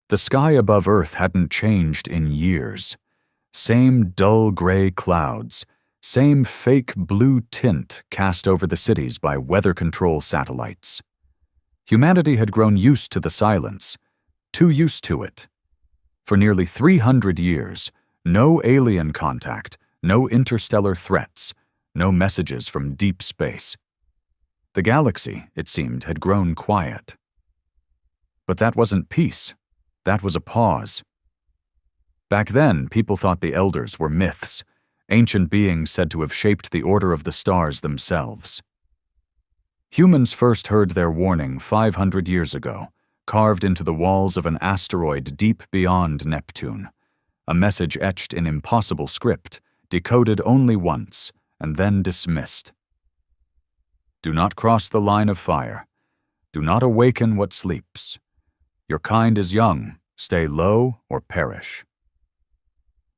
The sky above Earth hadn't changed in years. Same dull gray clouds, same fake blue tint cast over the cities by weather control satellites. Humanity had grown used to the silence, too used to it. For nearly 300 years, no alien contact, no interstellar threats, no messages from deep space. The galaxy, it seemed, had grown quiet. But that wasn't peace. That was a pause. Back then, people thought the elders were myths, ancient beings said to have shaped the order of the stars themselves. Humans first heard their warning 500 years ago, carved into the walls of an asteroid deep beyond Neptune, a message etched in impossible script, decoded only once, and then dismissed. Do not cross the line of fire. Do not awaken what sleeps. Your kind is young, stay low or perish.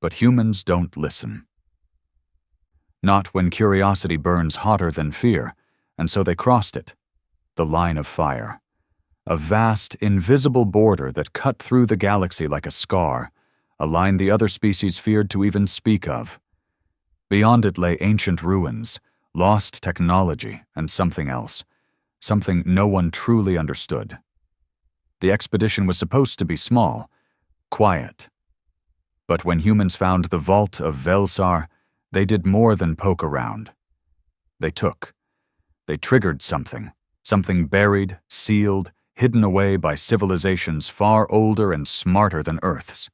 But humans don't listen. Not when curiosity burns hotter than fear, and so they crossed it, the line of fire. A vast, invisible border that cut through the galaxy like a scar, a line the other species feared to even speak of. Beyond it lay ancient ruins, lost technology, and something else, something no one truly understood. The expedition was supposed to be small, quiet. But when humans found the vault of Velsar, they did more than poke around. They took. They triggered something buried, sealed, hidden away by civilizations far older and smarter than Earth's.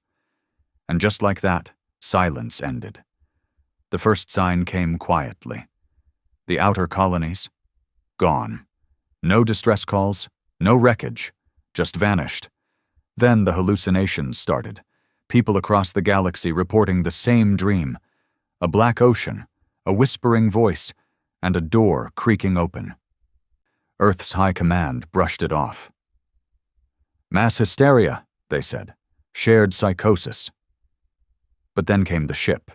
And just like that, silence ended. The first sign came quietly. The outer colonies, gone. No distress calls, no wreckage, just vanished. Then the hallucinations started. People across the galaxy reporting the same dream. A black ocean, a whispering voice, and a door creaking open. Earth's high command brushed it off. Mass hysteria, they said. Shared psychosis. But then came the ship.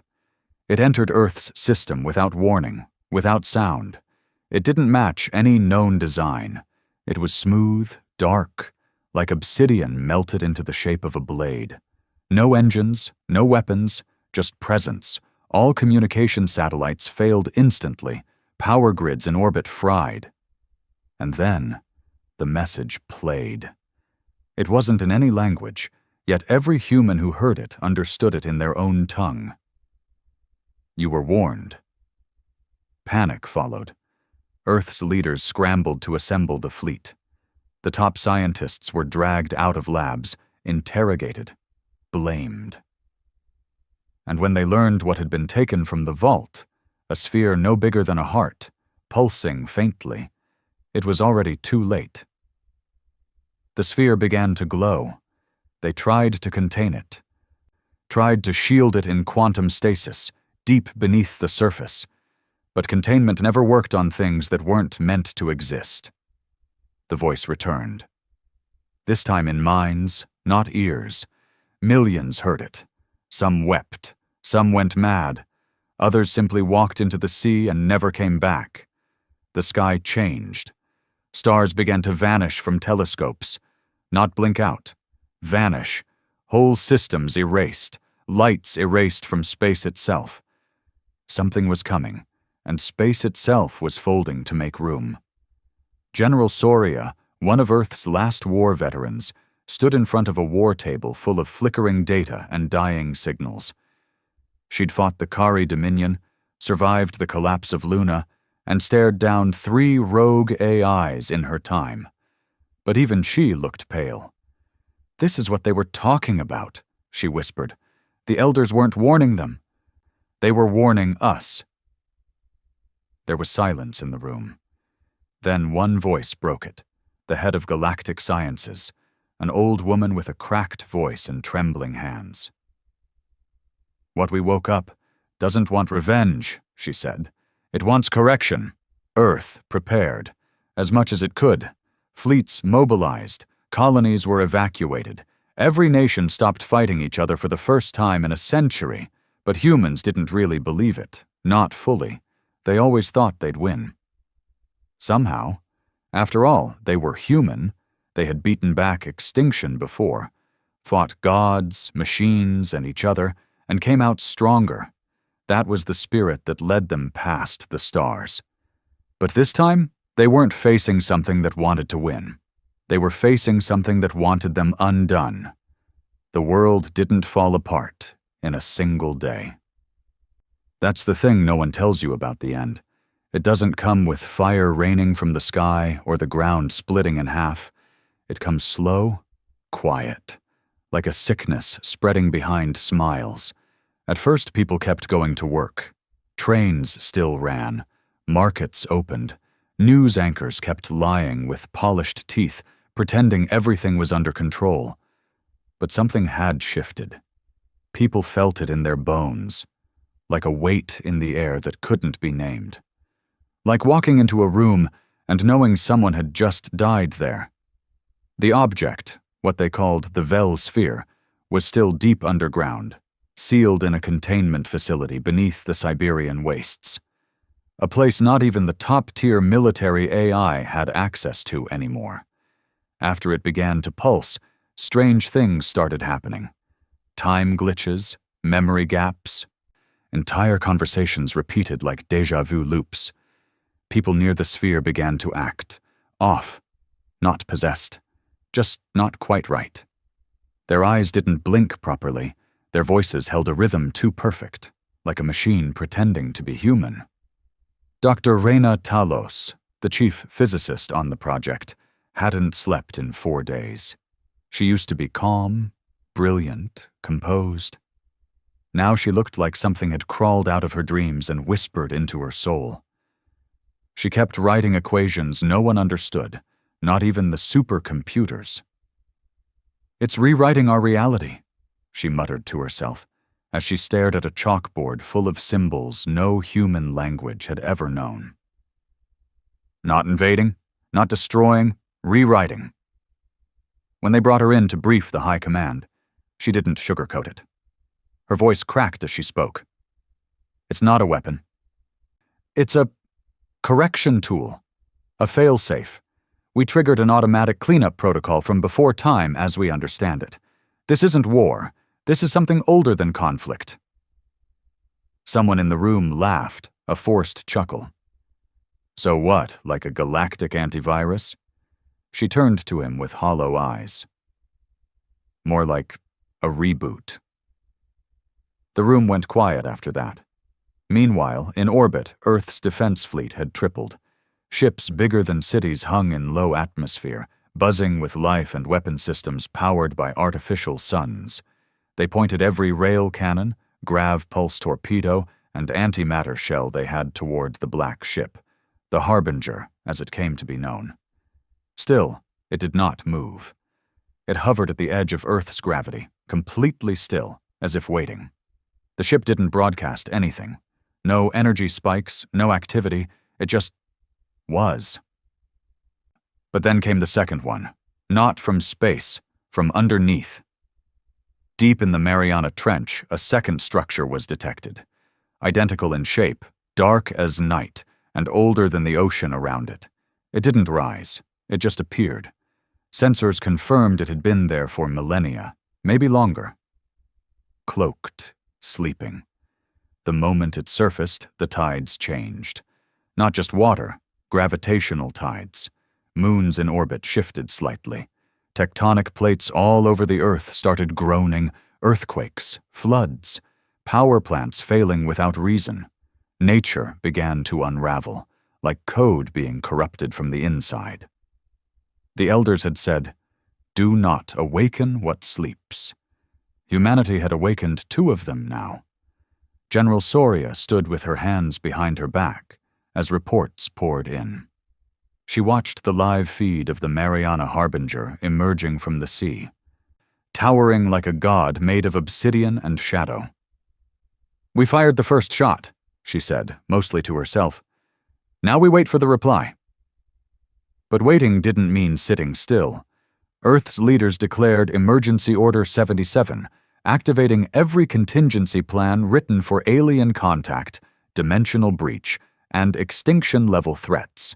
It entered Earth's system without warning, without sound. It didn't match any known design. It was smooth, dark, like obsidian melted into the shape of a blade. No engines, no weapons, just presence. All communication satellites failed instantly, power grids in orbit fried. And then, the message played. It wasn't in any language, yet every human who heard it understood it in their own tongue. You were warned. Panic followed. Earth's leaders scrambled to assemble the fleet. The top scientists were dragged out of labs, interrogated, blamed. And when they learned what had been taken from the vault, a sphere no bigger than a heart, pulsing faintly, it was already too late. The sphere began to glow. They tried to contain it, tried to shield it in quantum stasis, deep beneath the surface. But containment never worked on things that weren't meant to exist. The voice returned. This time in minds, not ears. Millions heard it. Some wept. Some went mad. Others simply walked into the sea and never came back. The sky changed. Stars began to vanish from telescopes. Not blink out. Vanish. Whole systems erased. Lights erased from space itself. Something was coming, and space itself was folding to make room. General Soria, one of Earth's last war veterans, stood in front of a war table full of flickering data and dying signals. She'd fought the Kari Dominion, survived the collapse of Luna, and stared down 3 rogue AIs in her time. But even she looked pale. "This is what they were talking about," she whispered. "The elders weren't warning them. They were warning us." There was silence in the room. Then one voice broke it, the head of Galactic Sciences, an old woman with a cracked voice and trembling hands. "What we woke up doesn't want revenge," she said. "It wants correction. Earth prepared, as much as it could. Fleets mobilized, colonies were evacuated. Every nation stopped fighting each other for the first time in a century, but humans didn't really believe it, not fully. They always thought they'd win. Somehow, after all, they were human. They had beaten back extinction before. fought gods, machines, and each other, and came out stronger. That was the spirit that led them past the stars. But this time, they weren't facing something that wanted to win. They were facing something that wanted them undone. The world didn't fall apart in a single day. That's the thing no one tells you about the end. It doesn't come with fire raining from the sky or the ground splitting in half. It comes slow, quiet, like a sickness spreading behind smiles. At first, people kept going to work. Trains still ran. Markets opened. News anchors kept lying with polished teeth, pretending everything was under control. But something had shifted. People felt it in their bones, like a weight in the air that couldn't be named. Like walking into a room and knowing someone had just died there. The object, what they called the Vel sphere, was still deep underground, sealed in a containment facility beneath the Siberian wastes. A place not even the top-tier military AI had access to anymore. After it began to pulse, strange things started happening. Time glitches, memory gaps. Entire conversations repeated like déjà vu loops. People near the sphere began to act. Off. Not possessed. Just not quite right. Their eyes didn't blink properly. Their voices held a rhythm too perfect, like a machine pretending to be human. Dr. Reina Talos, the chief physicist on the project, hadn't slept in 4 days. She used to be calm, brilliant, composed. Now she looked like something had crawled out of her dreams and whispered into her soul. She kept writing equations no one understood, not even the supercomputers. "It's rewriting our reality," she muttered to herself, as she stared at a chalkboard full of symbols no human language had ever known. Not invading, not destroying, rewriting. When they brought her in to brief the high command, she didn't sugarcoat it. Her voice cracked as she spoke. "It's not a weapon. It's a correction tool, a failsafe. We triggered an automatic cleanup protocol from before time as we understand it. This isn't war. This is something older than conflict." Someone in the room laughed, a forced chuckle. "So what, like a galactic antivirus?" She turned to him with hollow eyes. "More like a reboot." The room went quiet after that. Meanwhile, in orbit, Earth's defense fleet had tripled. Ships bigger than cities hung in low atmosphere, buzzing with life and weapon systems powered by artificial suns. They pointed every rail cannon, grav pulse torpedo, and antimatter shell they had toward the black ship, the Harbinger, as it came to be known. Still, it did not move. It hovered at the edge of Earth's gravity, completely still, as if waiting. The ship didn't broadcast anything. No energy spikes, no activity, it just was. But then came the second one, not from space, from underneath. Deep in the Mariana Trench, a second structure was detected. Identical in shape, dark as night, and older than the ocean around it. It didn't rise, it just appeared. Sensors confirmed it had been there for millennia, maybe longer. Cloaked, sleeping. The moment it surfaced, the tides changed. Not just water, gravitational tides. Moons in orbit shifted slightly. Tectonic plates all over the Earth started groaning, earthquakes, floods, power plants failing without reason. Nature began to unravel, like code being corrupted from the inside. The elders had said, "Do not awaken what sleeps." Humanity had awakened 2 of them now. General Soria stood with her hands behind her back as reports poured in. She watched the live feed of the Mariana Harbinger emerging from the sea, towering like a god made of obsidian and shadow. "We fired the first shot," she said, mostly to herself. "Now we wait for the reply." But waiting didn't mean sitting still. Earth's leaders declared Emergency Order 77, activating every contingency plan written for alien contact, dimensional breach, and extinction-level threats.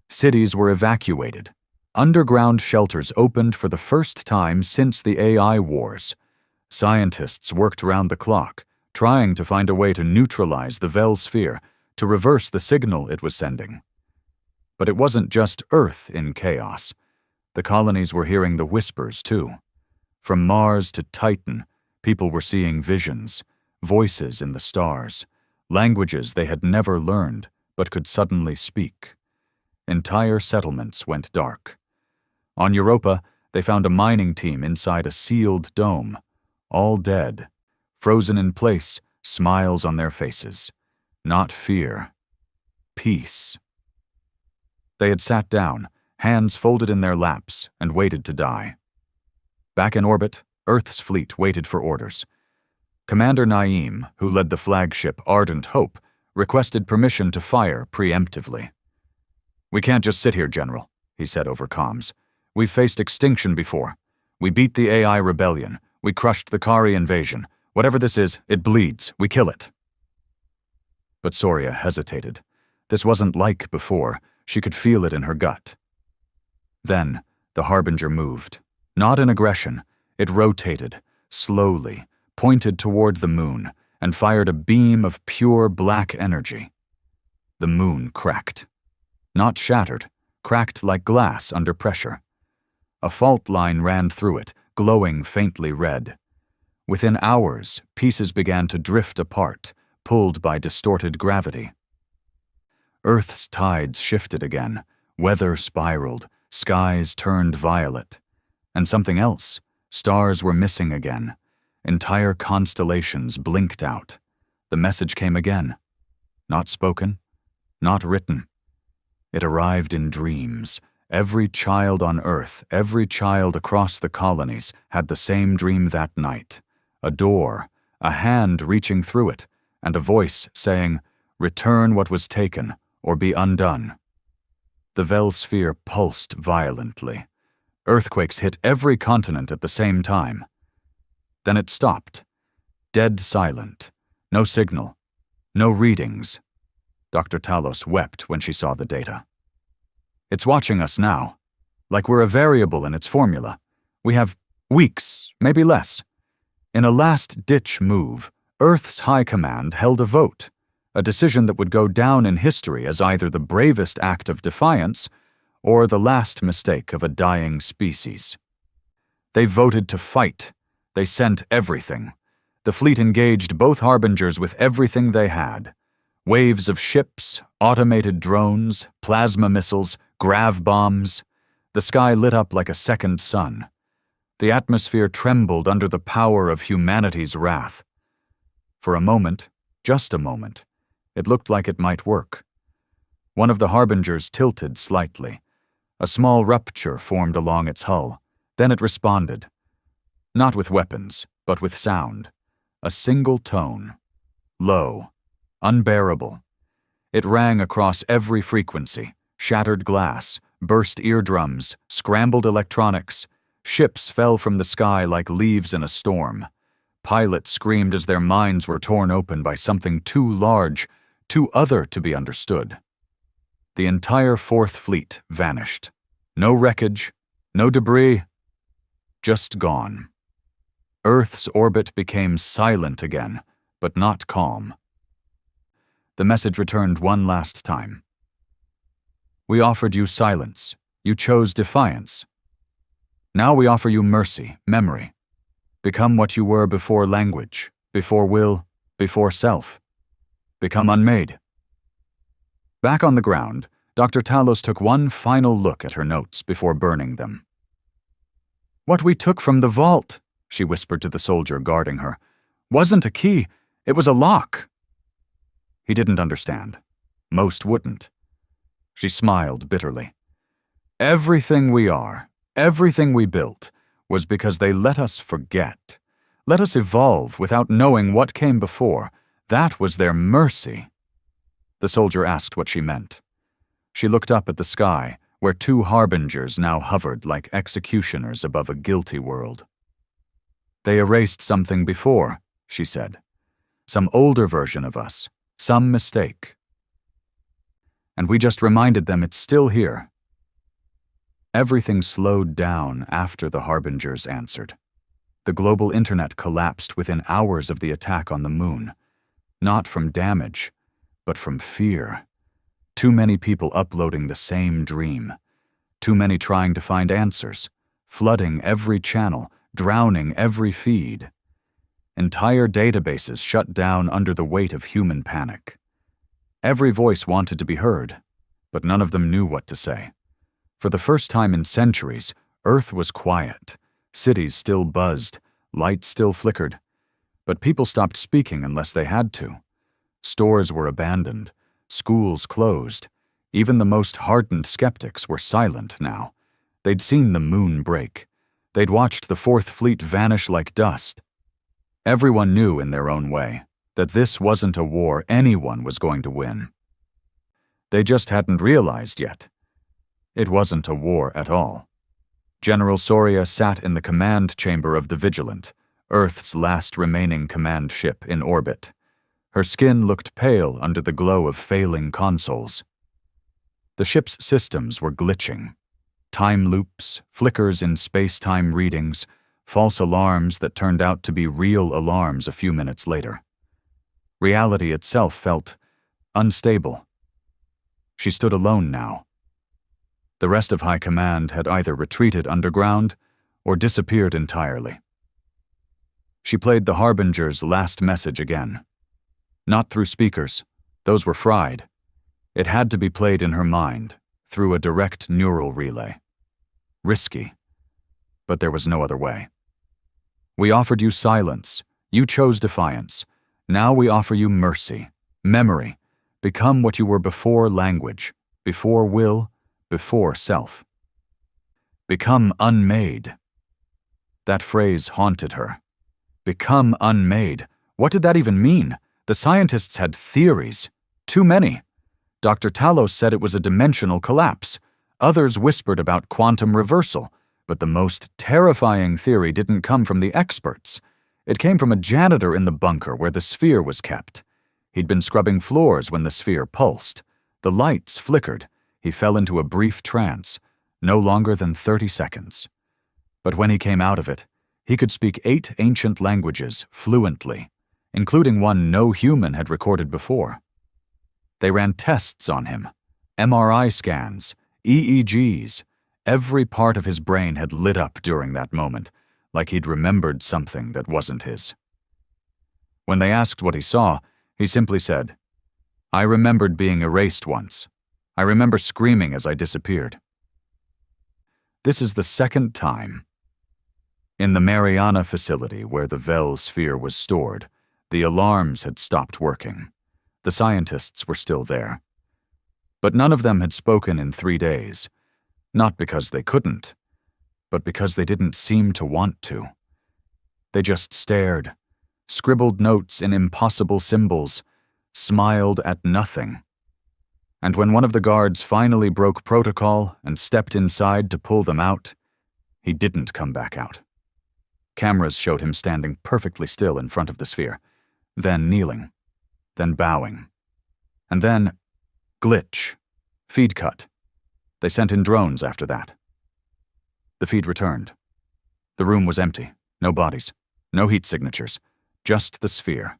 Cities were evacuated. Underground shelters opened for the first time since the AI wars. Scientists worked round the clock, trying to find a way to neutralize the Vel sphere, to reverse the signal it was sending. But it wasn't just Earth in chaos. The colonies were hearing the whispers, too. From Mars to Titan, people were seeing visions, voices in the stars, languages they had never learned but could suddenly speak. Entire settlements went dark. On Europa, they found a mining team inside a sealed dome, all dead, frozen in place, smiles on their faces. Not fear. Peace. They had sat down, hands folded in their laps, and waited to die. Back in orbit, Earth's fleet waited for orders. Commander Naeem, who led the flagship Ardent Hope, requested permission to fire preemptively. "We can't just sit here, General," he said over comms. "We've faced extinction before. We beat the AI rebellion. We crushed the Kari invasion. Whatever this is, it bleeds. We kill it." But Soria hesitated. This wasn't like before. She could feel it in her gut. Then, the Harbinger moved. Not in aggression. It rotated, slowly, pointed toward the moon, and fired a beam of pure black energy. The moon cracked. Not shattered, cracked like glass under pressure. A fault line ran through it, glowing faintly red. Within hours, pieces began to drift apart, pulled by distorted gravity. Earth's tides shifted again, weather spiraled, skies turned violet. And something else, stars were missing again. Entire constellations blinked out. The message came again. Not spoken, not written. It arrived in dreams. Every child on Earth, every child across the colonies had the same dream that night. A door, a hand reaching through it, and a voice saying, "Return what was taken, or be undone." The Vel sphere pulsed violently. Earthquakes hit every continent at the same time. Then it stopped. Dead silent. No signal. No readings. Dr. Talos wept when she saw the data. "It's watching us now. Like we're a variable in its formula. We have weeks, maybe less." In a last-ditch move, Earth's High Command held a vote, a decision that would go down in history as either the bravest act of defiance or the last mistake of a dying species. They voted to fight. They sent everything. The fleet engaged both Harbingers with everything they had. Waves of ships, automated drones, plasma missiles, grav bombs. The sky lit up like a second sun. The atmosphere trembled under the power of humanity's wrath. For a moment, just a moment, it looked like it might work. One of the Harbingers tilted slightly. A small rupture formed along its hull. Then it responded. Not with weapons, but with sound. A single tone. Low. Unbearable. It rang across every frequency. Shattered glass, burst eardrums, scrambled electronics. Ships fell from the sky like leaves in a storm. Pilots screamed as their minds were torn open by something too large, too other to be understood. The entire Fourth Fleet vanished. No wreckage, no debris, just gone. Earth's orbit became silent again, but not calm. The message returned one last time. "We offered you silence. You chose defiance. Now we offer you mercy, memory. Become what you were before language, before will, before self. Become unmade." Back on the ground, Dr. Talos took one final look at her notes before burning them. "What we took from the vault," she whispered to the soldier guarding her, "wasn't a key, it was a lock." He didn't understand. Most wouldn't. She smiled bitterly. "Everything we are, everything we built, was because they let us forget. Let us evolve without knowing what came before. That was their mercy." The soldier asked what she meant. She looked up at the sky, where two Harbingers now hovered like executioners above a guilty world. "They erased something before," she said. "Some older version of us, some mistake. And we just reminded them it's still here." Everything slowed down after the harbingers answered. The global internet collapsed within hours of the attack on the moon, not from damage, but from fear. Too many people uploading the same dream. Too many trying to find answers, flooding every channel, drowning every feed. Entire databases shut down under the weight of human panic. Every voice wanted to be heard, but none of them knew what to say. For the first time in centuries, Earth was quiet. Cities still buzzed, lights still flickered, but people stopped speaking unless they had to. Stores were abandoned, schools closed. Even the most hardened skeptics were silent now. They'd seen the moon break. They'd watched the Fourth Fleet vanish like dust. Everyone knew in their own way that this wasn't a war anyone was going to win. They just hadn't realized yet. It wasn't a war at all. General Soria sat in the command chamber of the Vigilant, Earth's last remaining command ship in orbit. Her skin looked pale under the glow of failing consoles. The ship's systems were glitching. Time loops, flickers in space-time readings, false alarms that turned out to be real alarms a few minutes later. Reality itself felt unstable. She stood alone now. The rest of High Command had either retreated underground or disappeared entirely. She played the Harbinger's last message again. Not through speakers, those were fried. It had to be played in her mind, through a direct neural relay. Risky, but there was no other way. We offered you silence. You chose defiance. Now we offer you mercy, memory. Become what you were before language, before will, before self. Become unmade. That phrase haunted her. Become unmade. What did that even mean? The scientists had theories. Too many. Dr. Talos said it was a dimensional collapse. Others whispered about quantum reversal. But the most terrifying theory didn't come from the experts. It came from a janitor in the bunker where the sphere was kept. He'd been scrubbing floors when the sphere pulsed. The lights flickered. He fell into a brief trance, no longer than 30 seconds. But when he came out of it, he could speak 8 ancient languages fluently, including one no human had recorded before. They ran tests on him, MRI scans, EEGs. Every part of his brain had lit up during that moment, like he'd remembered something that wasn't his. When they asked what he saw, he simply said, "I remembered being erased once. I remember screaming as I disappeared." This is the second time. In the Mariana facility where the Vel sphere was stored, the alarms had stopped working. The scientists were still there. But none of them had spoken in 3 days, not because they couldn't, but because they didn't seem to want to. They just stared, scribbled notes in impossible symbols, smiled at nothing. And when one of the guards finally broke protocol and stepped inside to pull them out, he didn't come back out. Cameras showed him standing perfectly still in front of the sphere, then kneeling, then bowing, and then glitch, feed cut. They sent in drones after that. The feed returned. The room was empty, no bodies, no heat signatures, just the sphere.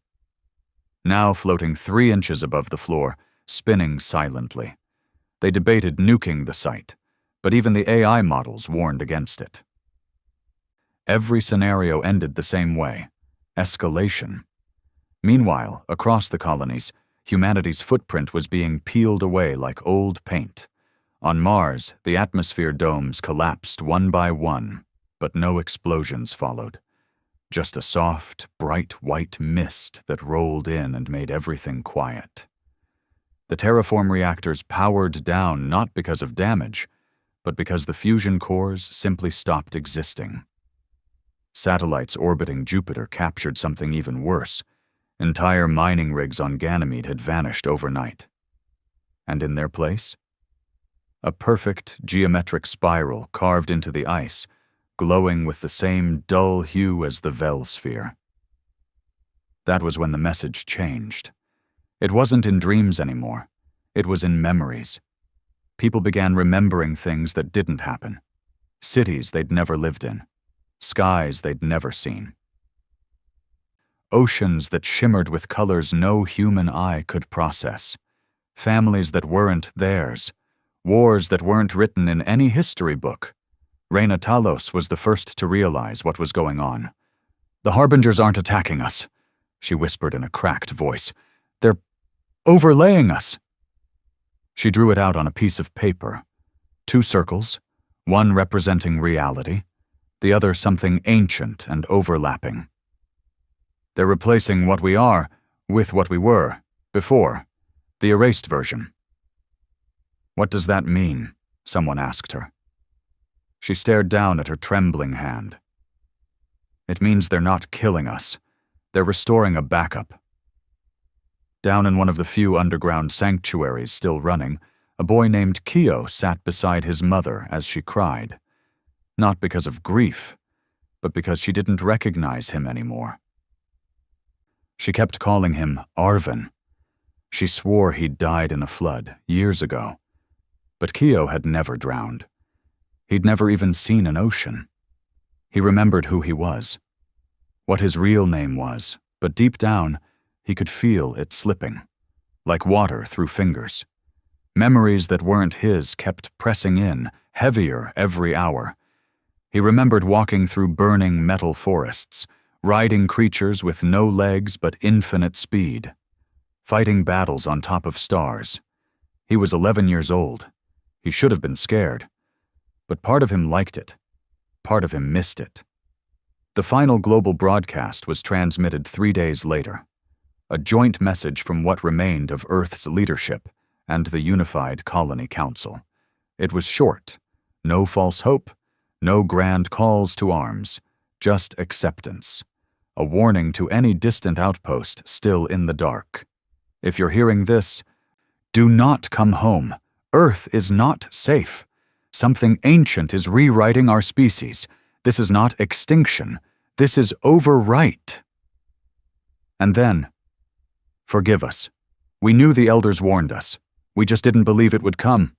Now floating 3 inches above the floor, spinning silently. They debated nuking the site, but even the AI models warned against it. Every scenario ended the same way: escalation. Meanwhile, across the colonies, humanity's footprint was being peeled away like old paint. On Mars, the atmosphere domes collapsed one by one, but no explosions followed. Just a soft, bright white mist that rolled in and made everything quiet. The terraform reactors powered down not because of damage, but because the fusion cores simply stopped existing. Satellites orbiting Jupiter captured something even worse. Entire mining rigs on Ganymede had vanished overnight. And in their place? A perfect geometric spiral carved into the ice, glowing with the same dull hue as the Vel sphere. That was when the message changed. It wasn't in dreams anymore. It was in memories. People began remembering things that didn't happen. Cities they'd never lived in. Skies they'd never seen. Oceans that shimmered with colors no human eye could process. Families that weren't theirs. Wars that weren't written in any history book. Reina Talos was the first to realize what was going on. "The harbingers aren't attacking us," she whispered in a cracked voice. "They're overlaying us." She drew it out on a piece of paper. 2 circles, one representing reality, the other something ancient and overlapping. "They're replacing what we are with what we were before, the erased version." "What does that mean?" someone asked her. She stared down at her trembling hand. "It means they're not killing us. They're restoring a backup." Down in one of the few underground sanctuaries still running, a boy named Kyo sat beside his mother as she cried. Not because of grief, but because she didn't recognize him anymore. She kept calling him Arvin. She swore he'd died in a flood years ago. But Kyo had never drowned. He'd never even seen an ocean. He remembered who he was, what his real name was, but deep down, he could feel it slipping, like water through fingers. Memories that weren't his kept pressing in, heavier every hour. He remembered walking through burning metal forests, riding creatures with no legs but infinite speed, fighting battles on top of stars. He was 11 years old. He should have been scared. But part of him liked it. Part of him missed it. The final global broadcast was transmitted 3 days later. A joint message from what remained of Earth's leadership and the Unified Colony Council. It was short. No false hope. No grand calls to arms. Just acceptance. A warning to any distant outpost still in the dark. If you're hearing this, do not come home. Earth is not safe. Something ancient is rewriting our species. This is not extinction. This is overwrite. And then, forgive us. We knew the elders warned us. We just didn't believe it would come.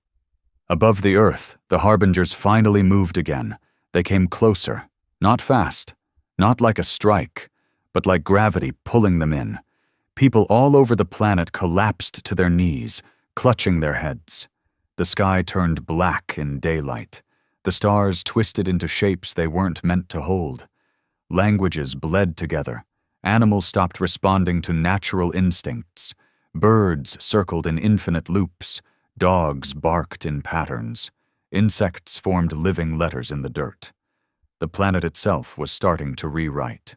Above the earth, the harbingers finally moved again. They came closer, not fast, not like a strike, but like gravity pulling them in. People all over the planet collapsed to their knees, clutching their heads. The sky turned black in daylight. The stars twisted into shapes they weren't meant to hold. Languages bled together. Animals stopped responding to natural instincts. Birds circled in infinite loops. Dogs barked in patterns. Insects formed living letters in the dirt. The planet itself was starting to rewrite.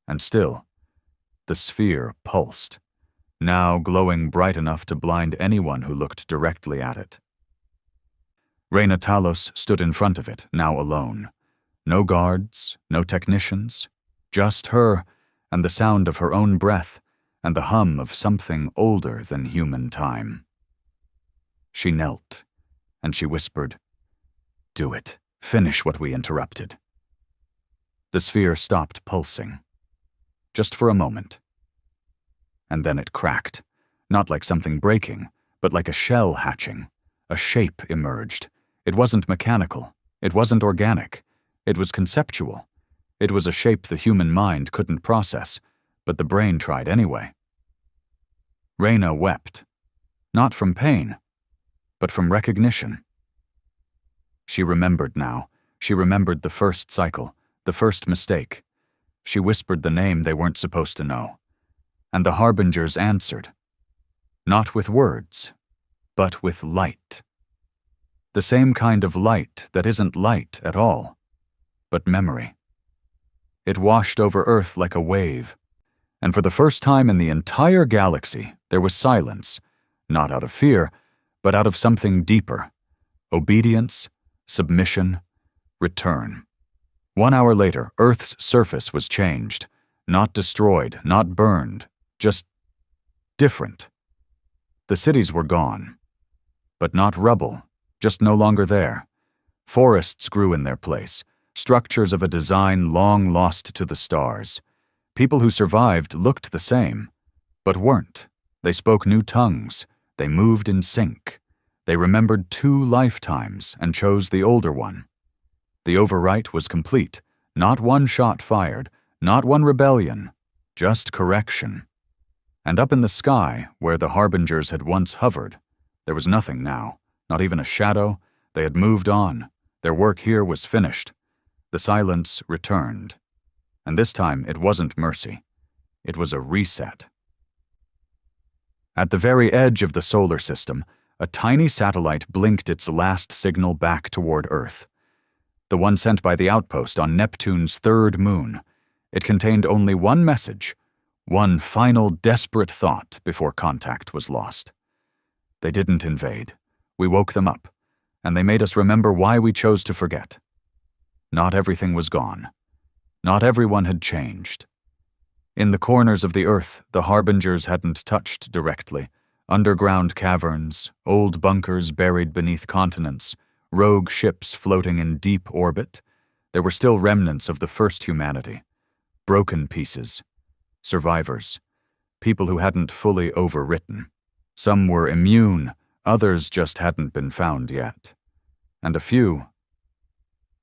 And still, the sphere pulsed, now glowing bright enough to blind anyone who looked directly at it. Reina Talos stood in front of it, now alone. No guards, no technicians, just her and the sound of her own breath and the hum of something older than human time. She knelt, and she whispered, "Do it. Finish what we interrupted." The sphere stopped pulsing, just for a moment. And then it cracked, not like something breaking, but like a shell hatching. A shape emerged. It wasn't mechanical. It wasn't organic. It was conceptual. It was a shape the human mind couldn't process, but the brain tried anyway. Reina wept, not from pain, but from recognition. She remembered now. She remembered the first cycle, the first mistake. She whispered the name they weren't supposed to know. And the harbingers answered. Not with words, but with light. The same kind of light that isn't light at all, but memory. It washed over Earth like a wave, and for the first time in the entire galaxy, there was silence, not out of fear, but out of something deeper. Obedience, submission, return. 1 hour later, Earth's surface was changed, not destroyed, not burned, just different. The cities were gone, but not rubble, just no longer there. Forests grew in their place, structures of a design long lost to the stars. People who survived looked the same, but weren't. They spoke new tongues. They moved in sync. They remembered 2 lifetimes and chose the older one. The overwrite was complete, not 1 shot fired, not 1 rebellion, just correction. And up in the sky, where the harbingers had once hovered, there was nothing now, not even a shadow. They had moved on. Their work here was finished. The silence returned. And this time it wasn't mercy. It was a reset. At the very edge of the solar system, a tiny satellite blinked its last signal back toward Earth. The one sent by the outpost on Neptune's 3rd moon. It contained only 1 message, 1 final desperate thought before contact was lost. They didn't invade. We woke them up, and they made us remember why we chose to forget. Not everything was gone. Not everyone had changed. In the corners of the Earth, the harbingers hadn't touched directly. Underground caverns, old bunkers buried beneath continents, rogue ships floating in deep orbit. There were still remnants of the first humanity. Broken pieces. Survivors. People who hadn't fully overwritten. Some were immune, others just hadn't been found yet. And a few,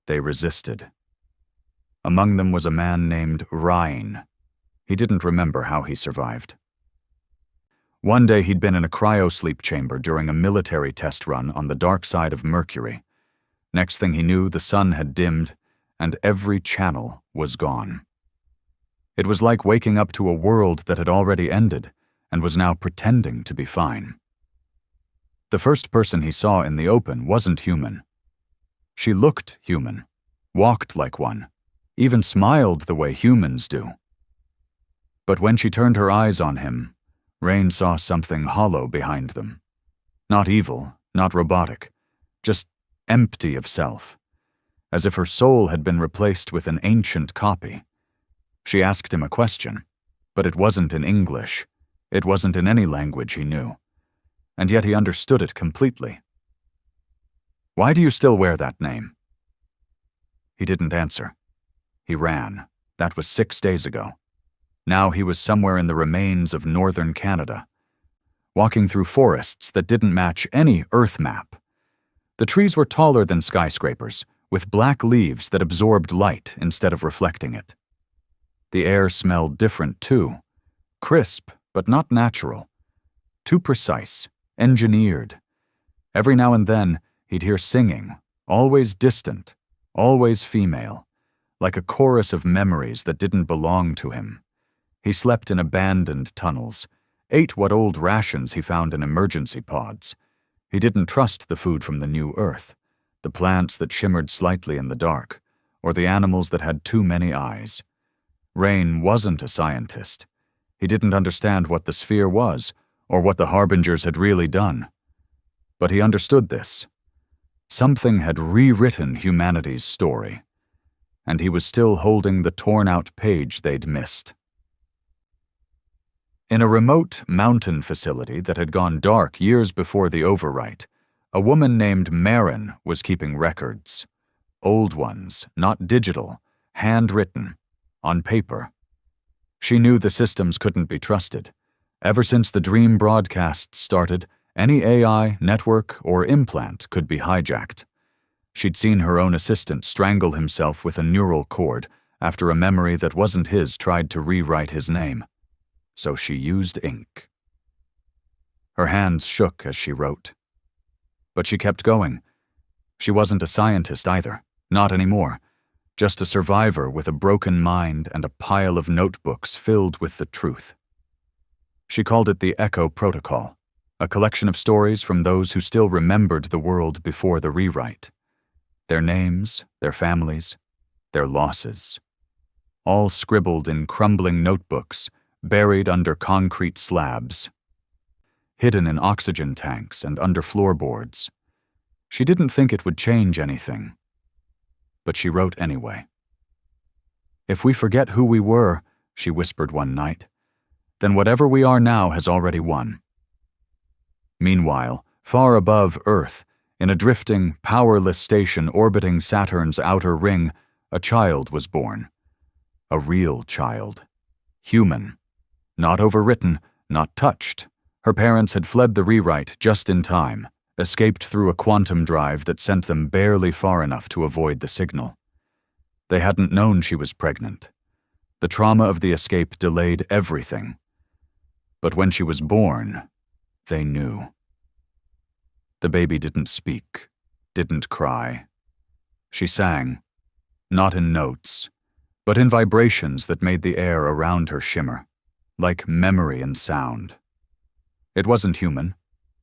they resisted. Among them was a man named Ryan. He didn't remember how he survived. One day he'd been in a cryo-sleep chamber during a military test run on the dark side of Mercury. Next thing he knew, the sun had dimmed, and every channel was gone. It was like waking up to a world that had already ended and was now pretending to be fine. The first person he saw in the open wasn't human. She looked human, walked like one, even smiled the way humans do. But when she turned her eyes on him, Rain saw something hollow behind them. Not evil, not robotic, just empty of self, as if her soul had been replaced with an ancient copy. She asked him a question, but it wasn't in English. It wasn't in any language he knew. And yet he understood it completely. "Why do you still wear that name?" He didn't answer. He ran. That was 6 days ago. Now he was somewhere in the remains of northern Canada, walking through forests that didn't match any Earth map. The trees were taller than skyscrapers, with black leaves that absorbed light instead of reflecting it. The air smelled different too, crisp but not natural, too precise, engineered. Every now and then he'd hear singing, always distant, always female, like a chorus of memories that didn't belong to him. He slept in abandoned tunnels, ate what old rations he found in emergency pods. He didn't trust the food from the new Earth, the plants that shimmered slightly in the dark, or the animals that had too many eyes. Rain wasn't a scientist. He didn't understand what the sphere was, or what the harbingers had really done. But he understood this. Something had rewritten humanity's story, and he was still holding the torn-out page they'd missed. In a remote mountain facility that had gone dark years before the overwrite, a woman named Marin was keeping records. Old ones, not digital, handwritten, on paper. She knew the systems couldn't be trusted. Ever since the dream broadcasts started, any AI, network, or implant could be hijacked. She'd seen her own assistant strangle himself with a neural cord after a memory that wasn't his tried to rewrite his name. So she used ink. Her hands shook as she wrote. But she kept going. She wasn't a scientist either, not anymore. Just a survivor with a broken mind and a pile of notebooks filled with the truth. She called it the Echo Protocol, a collection of stories from those who still remembered the world before the rewrite. Their names, their families, their losses. All scribbled in crumbling notebooks, buried under concrete slabs, hidden in oxygen tanks and under floorboards. She didn't think it would change anything, but she wrote anyway. "If we forget who we were," she whispered one night, "then whatever we are now has already won." Meanwhile, far above Earth, in a drifting, powerless station orbiting Saturn's outer ring, a child was born. A real child. Human. Not overwritten, not touched. Her parents had fled the rewrite just in time, escaped through a quantum drive that sent them barely far enough to avoid the signal. They hadn't known she was pregnant. The trauma of the escape delayed everything. But when she was born, they knew. The baby didn't speak, didn't cry. She sang, not in notes, but in vibrations that made the air around her shimmer, like memory and sound. It wasn't human,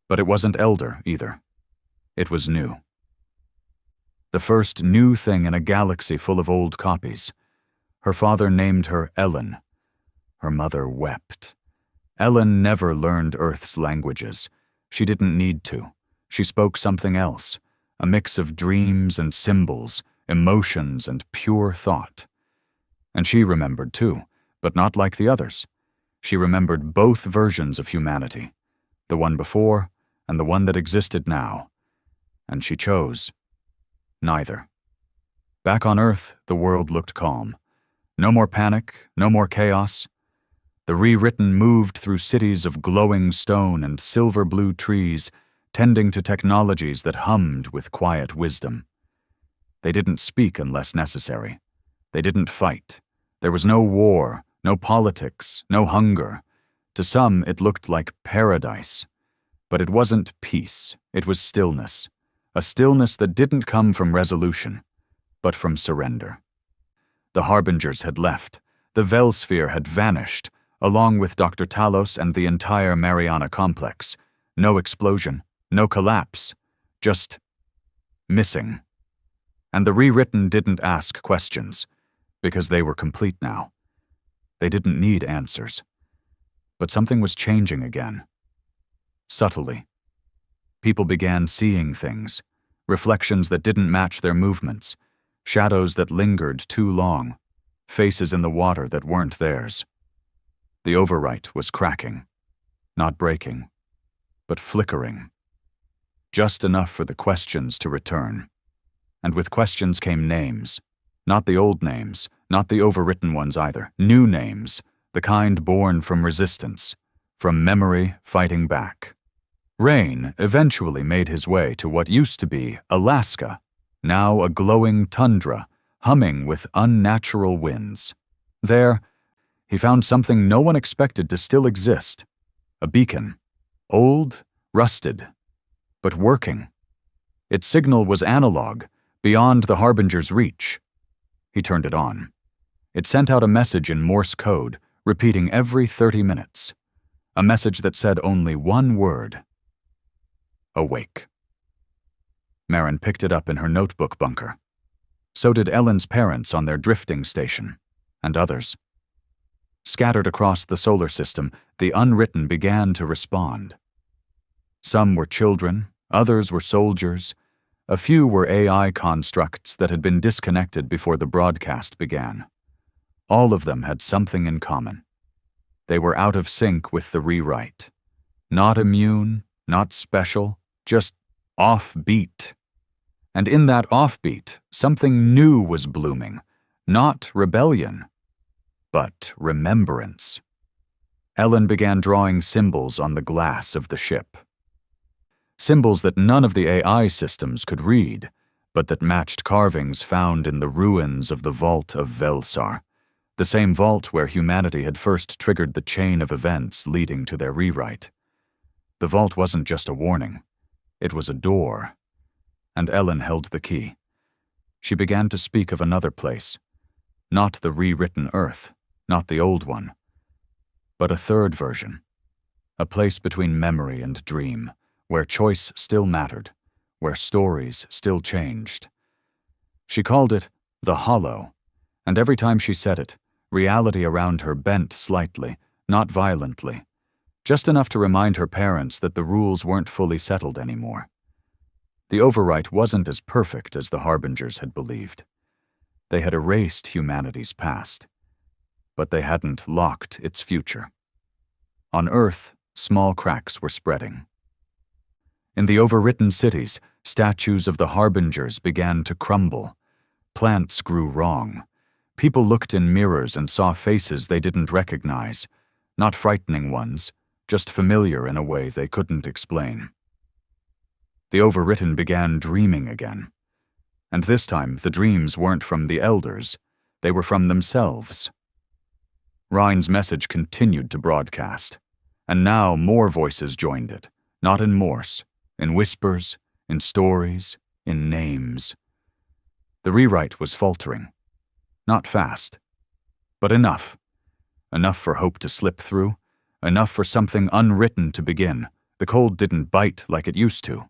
but it wasn't elder either. It was new. The first new thing in a galaxy full of old copies. Her father named her Ellen. Her mother wept. Ellen never learned Earth's languages. She didn't need to. She spoke something else, a mix of dreams and symbols, emotions and pure thought. And she remembered too, but not like the others. She remembered both versions of humanity, the one before and the one that existed now. And she chose neither. Back on Earth, the world looked calm. No more panic, no more chaos. The rewritten moved through cities of glowing stone and silver-blue trees, tending to technologies that hummed with quiet wisdom. They didn't speak unless necessary. They didn't fight. There was no war, no politics, no hunger. To some, it looked like paradise. But it wasn't peace, it was stillness. A stillness that didn't come from resolution, but from surrender. The harbingers had left. The Velsphere had vanished, along with Dr. Talos and the entire Mariana complex. No explosion, no collapse, just missing. And the rewritten didn't ask questions, because they were complete now. They didn't need answers. But something was changing again. Subtly. People began seeing things, reflections that didn't match their movements, shadows that lingered too long, faces in the water that weren't theirs. The overwrite was cracking, not breaking, but flickering. Just enough for the questions to return. And with questions came names. Not the old names, not the overwritten ones either. New names, the kind born from resistance, from memory fighting back. Rain eventually made his way to what used to be Alaska, now a glowing tundra, humming with unnatural winds. There, he found something no one expected to still exist. A beacon. Old, rusted, but working. Its signal was analog, beyond the harbinger's reach. He turned it on. It sent out a message in Morse code, repeating every 30 minutes. A message that said only one word. Awake. Marin picked it up in her notebook bunker. So did Ellen's parents on their drifting station, and others. Scattered across the solar system, the unwritten began to respond. Some were children, others were soldiers. A few were AI constructs that had been disconnected before the broadcast began. All of them had something in common. They were out of sync with the rewrite. Not immune, not special, just offbeat. And in that offbeat, something new was blooming. Not rebellion, but remembrance. Ellen began drawing symbols on the glass of the ship. Symbols that none of the AI systems could read, but that matched carvings found in the ruins of the vault of Velsar, the same vault where humanity had first triggered the chain of events leading to their rewrite. The vault wasn't just a warning. It was a door. And Ellen held the key. She began to speak of another place. Not the rewritten Earth, not the old one, but a third version. A place between memory and dream, where choice still mattered, where stories still changed. She called it the Hollow, and every time she said it, reality around her bent slightly, not violently, just enough to remind her parents that the rules weren't fully settled anymore. The overwrite wasn't as perfect as the harbingers had believed. They had erased humanity's past, but they hadn't locked its future. On Earth, small cracks were spreading. In the overwritten cities, statues of the harbingers began to crumble. Plants grew wrong. People looked in mirrors and saw faces they didn't recognize, not frightening ones, just familiar in a way they couldn't explain. The overwritten began dreaming again. And this time, the dreams weren't from the elders. They were from themselves. Rhine's message continued to broadcast, and now more voices joined it, not in Morse, in whispers, in stories, in names. The rewrite was faltering. Not fast, but enough. Enough for hope to slip through, enough for something unwritten to begin. The cold didn't bite like it used to.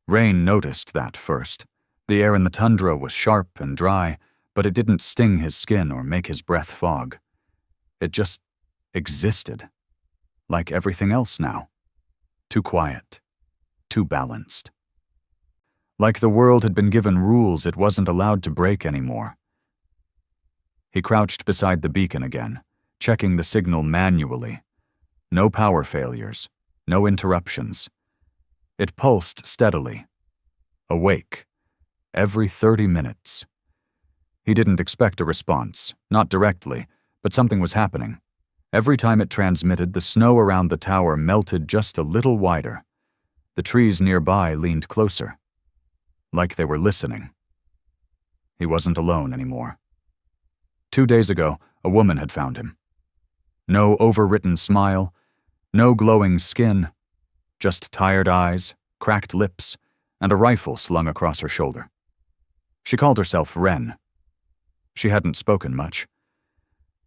Rain noticed that first. The air in the tundra was sharp and dry, but it didn't sting his skin or make his breath fog. It just existed, like everything else now. Too quiet, too balanced. Like the world had been given rules it wasn't allowed to break anymore. He crouched beside the beacon again, checking the signal manually. No power failures, no interruptions. It pulsed steadily. Awake. Every 30 minutes. He didn't expect a response, not directly, but something was happening. Every time it transmitted, the snow around the tower melted just a little wider. The trees nearby leaned closer, like they were listening. He wasn't alone anymore. 2 days ago, a woman had found him. No overwritten smile, no glowing skin, just tired eyes, cracked lips, and a rifle slung across her shoulder. She called herself Wren. She hadn't spoken much,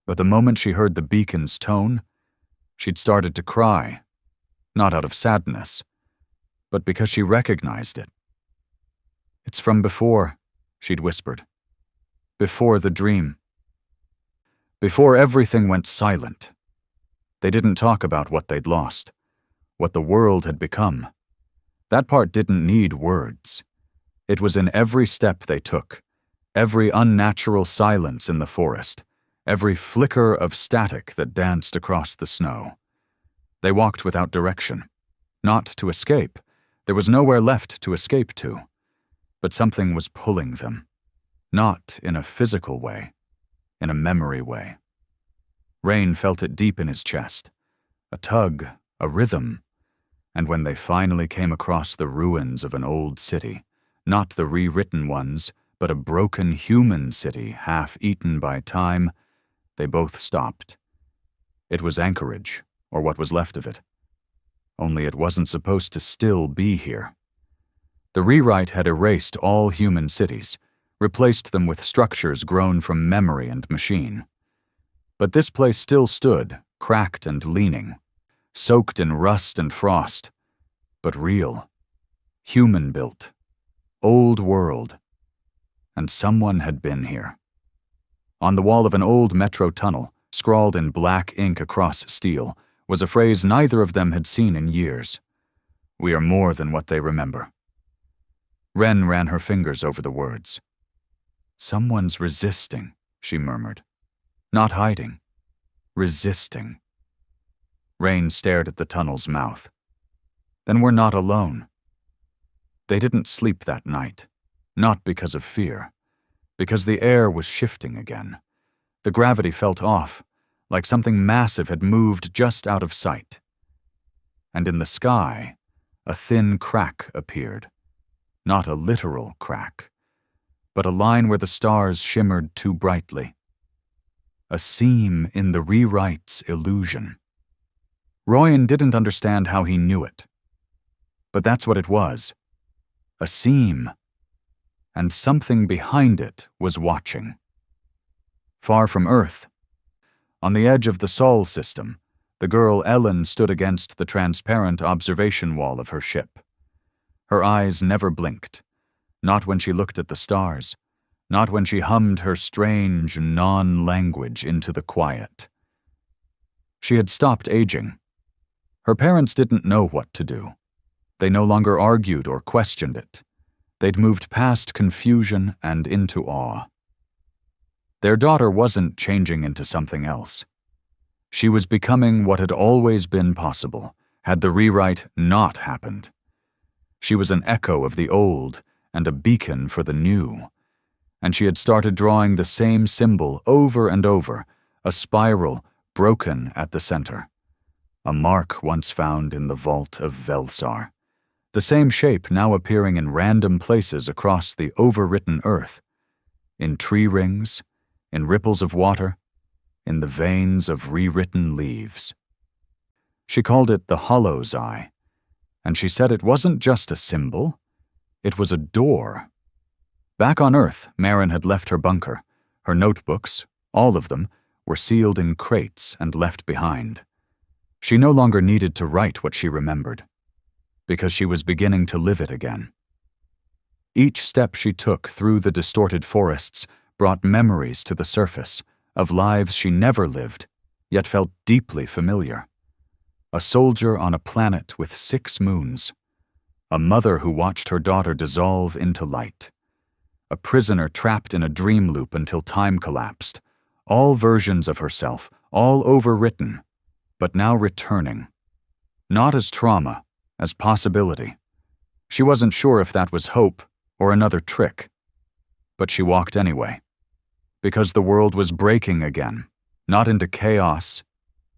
but the moment she heard the beacon's tone, she'd started to cry, not out of sadness, but because she recognized it. "It's from before," she'd whispered. "Before the dream. Before everything went silent." They didn't talk about what they'd lost, what the world had become. That part didn't need words. It was in every step they took, every unnatural silence in the forest, every flicker of static that danced across the snow. They walked without direction, not to escape. There was nowhere left to escape to. But something was pulling them, not in a physical way, in a memory way. Rain felt it deep in his chest, a tug, a rhythm, and when they finally came across the ruins of an old city, not the rewritten ones, but a broken human city half-eaten by time, they both stopped. It was Anchorage, or what was left of it. Only it wasn't supposed to still be here. The rewrite had erased all human cities, replaced them with structures grown from memory and machine. But this place still stood, cracked and leaning, soaked in rust and frost, but real, human-built, old world. And someone had been here. On the wall of an old metro tunnel, scrawled in black ink across steel, was a phrase neither of them had seen in years. "We are more than what they remember." Wren ran her fingers over the words. "Someone's resisting," she murmured. "Not hiding. Resisting." Rain stared at the tunnel's mouth. "Then we're not alone." They didn't sleep that night, not because of fear, because the air was shifting again. The gravity felt off, like something massive had moved just out of sight. And in the sky, a thin crack appeared. Not a literal crack, but a line where the stars shimmered too brightly. A seam in the rewrite's illusion. Royan didn't understand how he knew it. But that's what it was. A seam. And something behind it was watching. Far from Earth, on the edge of the Sol system, the girl Ellen stood against the transparent observation wall of her ship. Her eyes never blinked, not when she looked at the stars, not when she hummed her strange non-language into the quiet. She had stopped aging. Her parents didn't know what to do. They no longer argued or questioned it. They'd moved past confusion and into awe. Their daughter wasn't changing into something else. She was becoming what had always been possible, had the rewrite not happened. She was an echo of the old and a beacon for the new. And she had started drawing the same symbol over and over, a spiral broken at the center. A mark once found in the vault of Velsar. the same shape now appearing in random places across the overwritten earth, in tree rings, in ripples of water, in the veins of rewritten leaves. She called it the Hollow's Eye, and she said it wasn't just a symbol, it was a door. Back on Earth, Marin had left her bunker. Her notebooks, all of them, were sealed in crates and left behind. She no longer needed to write what she remembered, because she was beginning to live it again. Each step she took through the distorted forests brought memories to the surface of lives she never lived, yet felt deeply familiar. A soldier on a planet with 6 moons. A mother who watched her daughter dissolve into light. A prisoner trapped in a dream loop until time collapsed. All versions of herself, all overwritten, but now returning. Not as trauma, as possibility. She wasn't sure if that was hope or another trick. But she walked anyway. Because the world was breaking again, not into chaos,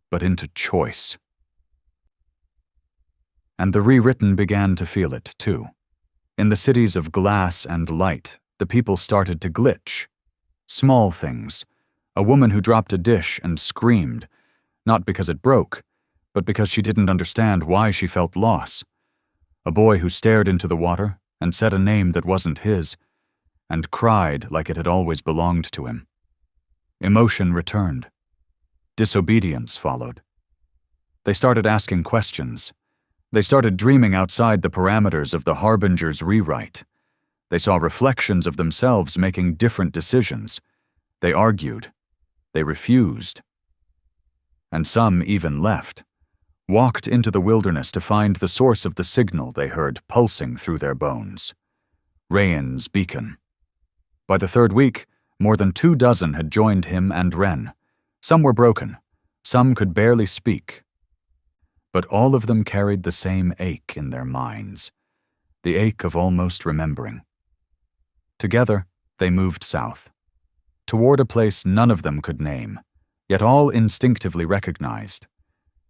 but into choice. And the rewritten began to feel it, too. In the cities of glass and light, the people started to glitch. Small things. A woman who dropped a dish and screamed, not because it broke, but because she didn't understand why she felt loss. A boy who stared into the water and said a name that wasn't his, and cried like it had always belonged to him. Emotion returned. Disobedience followed. They started asking questions. They started dreaming outside the parameters of the harbingers' rewrite. They saw reflections of themselves making different decisions. They argued. They refused. And some even left, walked into the wilderness to find the source of the signal they heard pulsing through their bones. Rayan's beacon. By the 3rd week, more than 24 had joined him and Ren. Some were broken. Some could barely speak. But all of them carried the same ache in their minds, the ache of almost remembering. Together, they moved south, toward a place none of them could name, yet all instinctively recognized.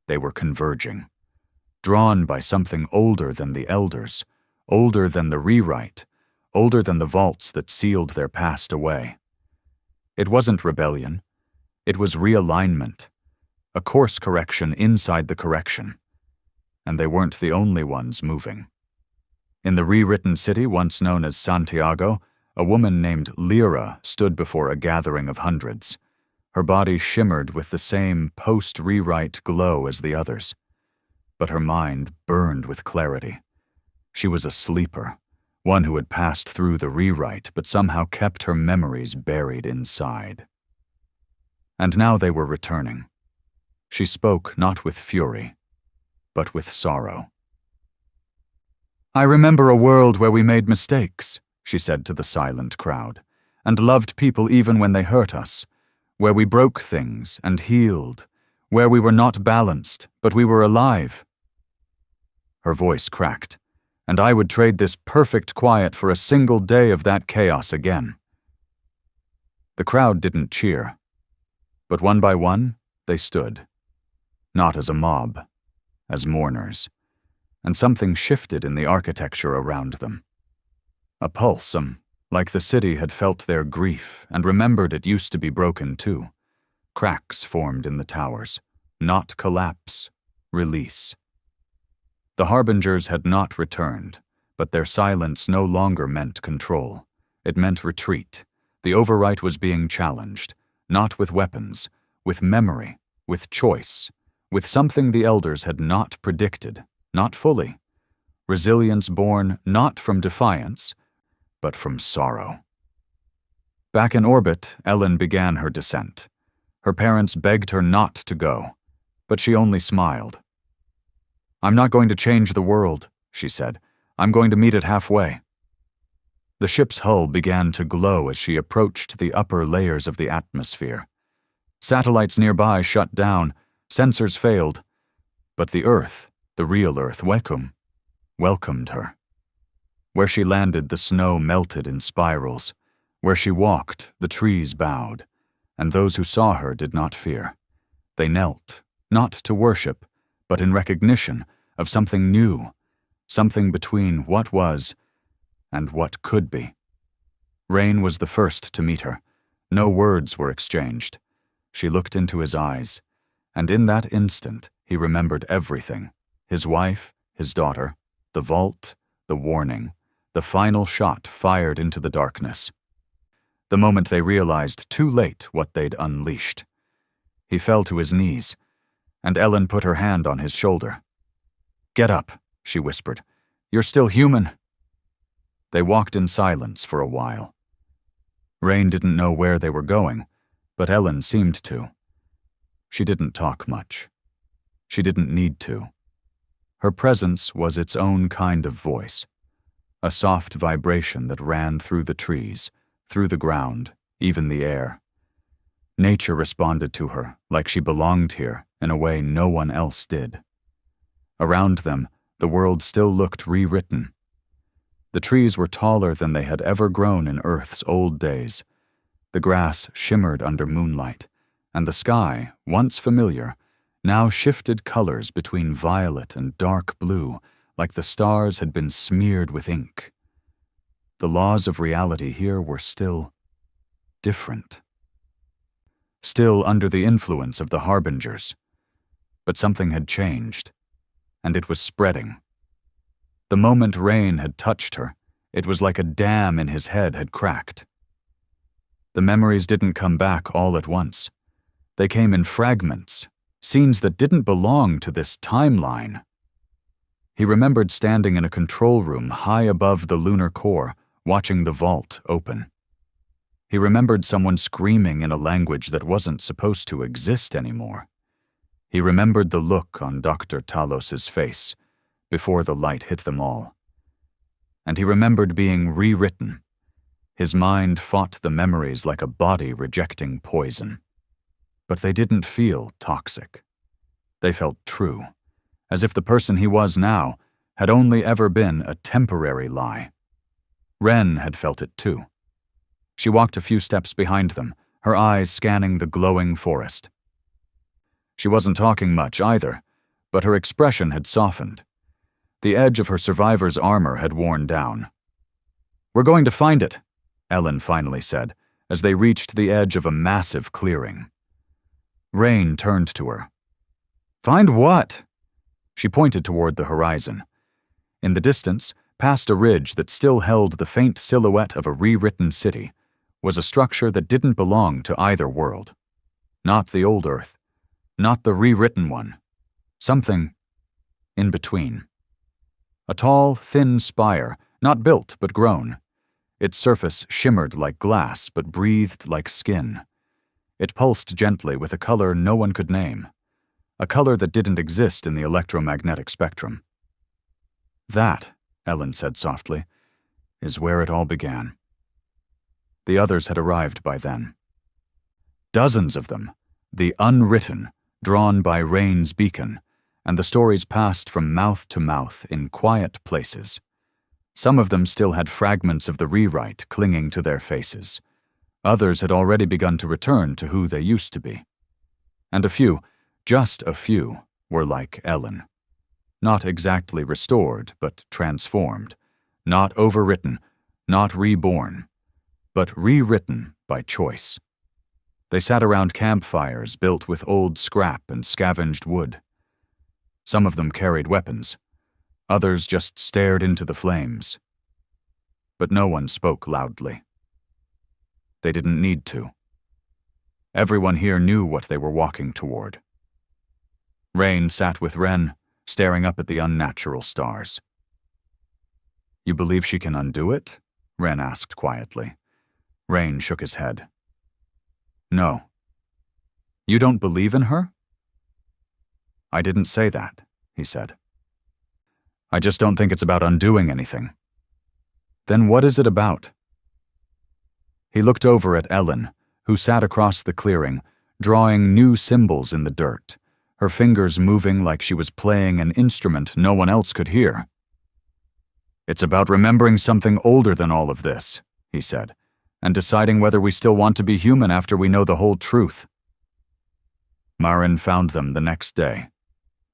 They were converging, drawn by something older than the elders, older than the rewrite, older than the vaults that sealed their past away. It wasn't rebellion. It was realignment, a course correction inside the correction. And they weren't the only ones moving. In the rewritten city once known as Santiago, a woman named Lyra stood before a gathering of hundreds. Her body shimmered with the same post-rewrite glow as the others. But her mind burned with clarity. She was a sleeper, one who had passed through the rewrite but somehow kept her memories buried inside. And now they were returning. She spoke not with fury, but with sorrow. "I remember a world where we made mistakes," she said to the silent crowd, "and loved people even when they hurt us, where we broke things and healed, where we were not balanced, but we were alive." Her voice cracked, and I would trade this perfect quiet for a single day of that chaos again. The crowd didn't cheer, but one by one, they stood. Not as a mob, as mourners, and something shifted in the architecture around them. A pulse, like the city had felt their grief and remembered it used to be broken too. Cracks formed in the towers, not collapse, release. The harbingers had not returned, but their silence no longer meant control. It meant retreat. The overwrite was being challenged, not with weapons, with memory, with choice, with something the elders had not predicted, not fully. Resilience born not from defiance, but from sorrow. Back in orbit, Ellen began her descent. Her parents begged her not to go, but she only smiled. "I'm not going to change the world," she said. "I'm going to meet it halfway." The ship's hull began to glow as she approached the upper layers of the atmosphere. Satellites nearby shut down, sensors failed, but the Earth, the real Earth, welcomed her. Where she landed, the snow melted in spirals. Where she walked, the trees bowed, and those who saw her did not fear. They knelt, not to worship, but in recognition of something new, something between what was and what could be. Rain was the first to meet her. No words were exchanged. She looked into his eyes, and in that instant he remembered everything: his wife, his daughter, the vault, the warning, the final shot fired into the darkness. The moment they realized too late what they'd unleashed. He fell to his knees, and Ellen put her hand on his shoulder. "Get up," she whispered. "You're still human." They walked in silence for a while. Rain didn't know where they were going, but Ellen seemed to. She didn't talk much. She didn't need to. Her presence was its own kind of voice, a soft vibration that ran through the trees, through the ground, even the air. Nature responded to her like she belonged here in a way no one else did. Around them, the world still looked rewritten. The trees were taller than they had ever grown in Earth's old days. The grass shimmered under moonlight, and the sky, once familiar, now shifted colors between violet and dark blue, like the stars had been smeared with ink. The laws of reality here were still different. Still under the influence of the harbingers. But something had changed, and it was spreading. The moment Rain had touched her, it was like a dam in his head had cracked. The memories didn't come back all at once. They came in fragments, scenes that didn't belong to this timeline. He remembered standing in a control room high above the lunar core, watching the vault open. He remembered someone screaming in a language that wasn't supposed to exist anymore. He remembered the look on Dr. Talos's face before the light hit them all. And he remembered being rewritten. His mind fought the memories like a body rejecting poison. But they didn't feel toxic. They felt true, as if the person he was now had only ever been a temporary lie. Ren had felt it too. She walked a few steps behind them, her eyes scanning the glowing forest. She wasn't talking much either, but her expression had softened. The edge of her survivor's armor had worn down. "We're going to find it," Ellen finally said, as they reached the edge of a massive clearing. Rain turned to her. "Find what?" She pointed toward the horizon. In the distance, past a ridge that still held the faint silhouette of a rewritten city, was a structure that didn't belong to either world. Not the old Earth, not the rewritten one. Something in between. A tall, thin spire, not built but grown. Its surface shimmered like glass but breathed like skin. It pulsed gently with a color no one could name, a color that didn't exist in the electromagnetic spectrum. "That," Ellen said softly, "is where it all began." The others had arrived by then. Dozens of them, the unwritten, drawn by Rain's beacon, and the stories passed from mouth to mouth in quiet places. Some of them still had fragments of the rewrite clinging to their faces. Others had already begun to return to who they used to be. And a few, just a few, were like Ellen. Not exactly restored, but transformed. Not overwritten, not reborn, but rewritten by choice. They sat around campfires built with old scrap and scavenged wood. Some of them carried weapons. Others just stared into the flames. But no one spoke loudly. They didn't need to. Everyone here knew what they were walking toward. Rain sat with Ren, staring up at the unnatural stars. "You believe she can undo it?" Ren asked quietly. Rain shook his head. "No." "You don't believe in her?" "I didn't say that," he said. "I just don't think it's about undoing anything." "Then what is it about?" He looked over at Ellen, who sat across the clearing, drawing new symbols in the dirt, her fingers moving like she was playing an instrument no one else could hear. "It's about remembering something older than all of this," he said, "and deciding whether we still want to be human after we know the whole truth." Marin found them the next day.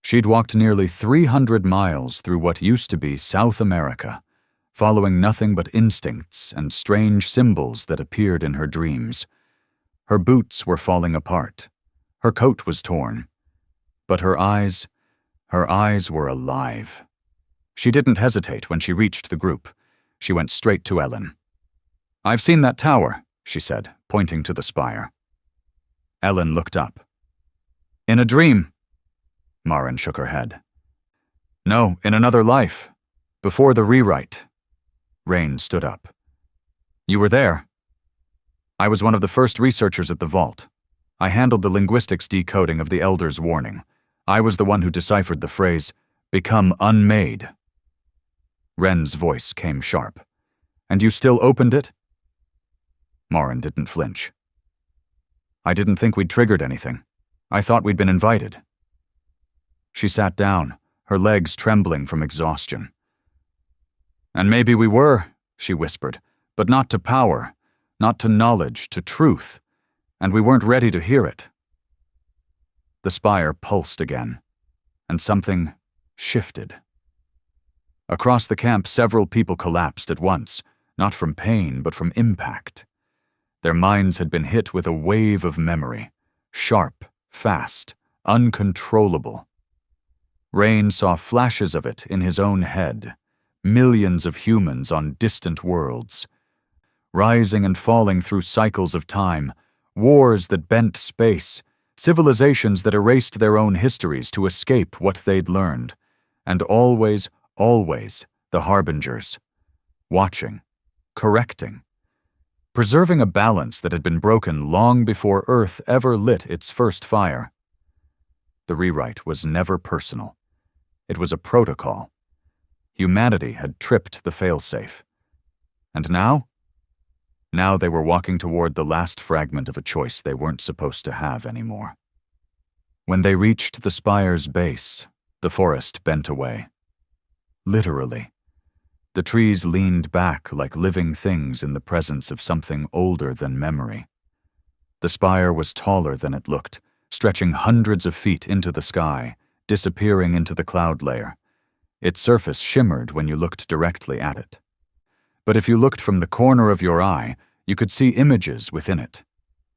She'd walked nearly 300 miles through what used to be South America, following nothing but instincts and strange symbols that appeared in her dreams. Her boots were falling apart. Her coat was torn. But her eyes were alive. She didn't hesitate when she reached the group. She went straight to Ellen. "I've seen that tower," she said, pointing to the spire. Ellen looked up. "In a dream." Maren shook her head. "No, in another life. Before the rewrite." Rain stood up. "You were there." "I was one of the first researchers at the vault. I handled the linguistics decoding of the Elder's warning. I was the one who deciphered the phrase, 'become unmade.'" Ren's voice came sharp. "And you still opened it?" Maren didn't flinch. "I didn't think we'd triggered anything. I thought we'd been invited." She sat down, her legs trembling from exhaustion. "And maybe we were," she whispered, "but not to power, not to knowledge, to truth, and we weren't ready to hear it." The spire pulsed again, and something shifted. Across the camp, several people collapsed at once, not from pain, but from impact. Their minds had been hit with a wave of memory, sharp, fast, uncontrollable. Rain saw flashes of it in his own head, millions of humans on distant worlds, rising and falling through cycles of time, wars that bent space, civilizations that erased their own histories to escape what they'd learned, and always, always the harbingers, watching, correcting, preserving a balance that had been broken long before Earth ever lit its first fire. The rewrite was never personal. It was a protocol. Humanity had tripped the failsafe. And now? Now they were walking toward the last fragment of a choice they weren't supposed to have anymore. When they reached the spire's base, the forest bent away. Literally. The trees leaned back like living things in the presence of something older than memory. The spire was taller than it looked, stretching hundreds of feet into the sky, disappearing into the cloud layer. Its surface shimmered when you looked directly at it. But if you looked from the corner of your eye, you could see images within it.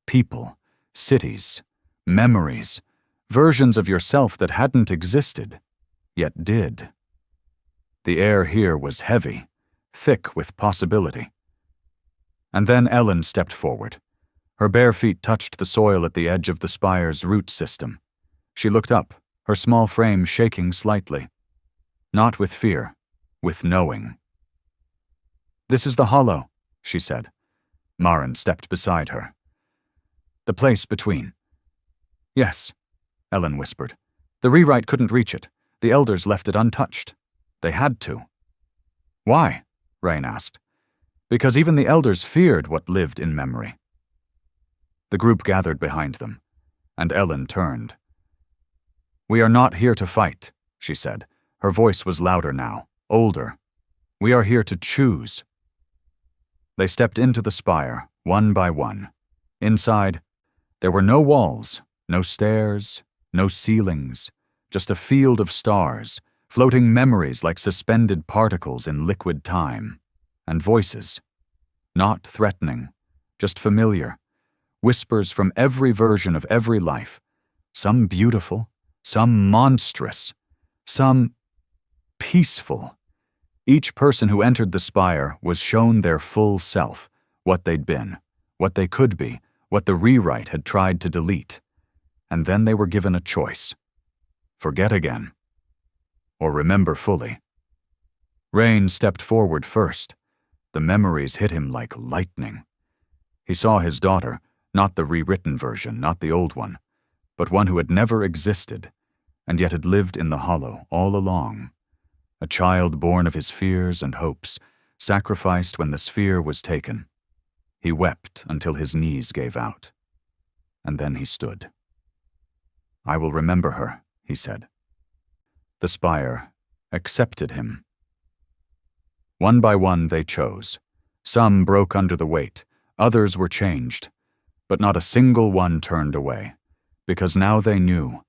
People, cities, memories, versions of yourself that hadn't existed, yet did. The air here was heavy, thick with possibility. And then Ellen stepped forward. Her bare feet touched the soil at the edge of the spire's root system. She looked up, her small frame shaking slightly. Not with fear, with knowing. "This is the hollow," she said. Maren stepped beside her. "The place between." "Yes," Ellen whispered. "The rewrite couldn't reach it. The elders left it untouched. They had to." "Why?" Rain asked. "Because even the elders feared what lived in memory." The group gathered behind them, and Ellen turned. "We are not here to fight," she said. Her voice was louder now, older. "We are here to choose." They stepped into the spire, one by one. Inside, there were no walls, no stairs, no ceilings, just a field of stars, floating memories like suspended particles in liquid time, and voices. Not threatening, just familiar, whispers from every version of every life, some beautiful, some monstrous, some peaceful. Each person who entered the spire was shown their full self, what they'd been, what they could be, what the rewrite had tried to delete. And then they were given a choice. Forget again, or remember fully. Rain stepped forward first. The memories hit him like lightning. He saw his daughter, not the rewritten version, not the old one, but one who had never existed, and yet had lived in the hollow all along. A child born of his fears and hopes, sacrificed when the sphere was taken. He wept until his knees gave out. And then he stood. "I will remember her," he said. The spire accepted him. One by one they chose. Some broke under the weight, others were changed, but not a single one turned away, because now they knew.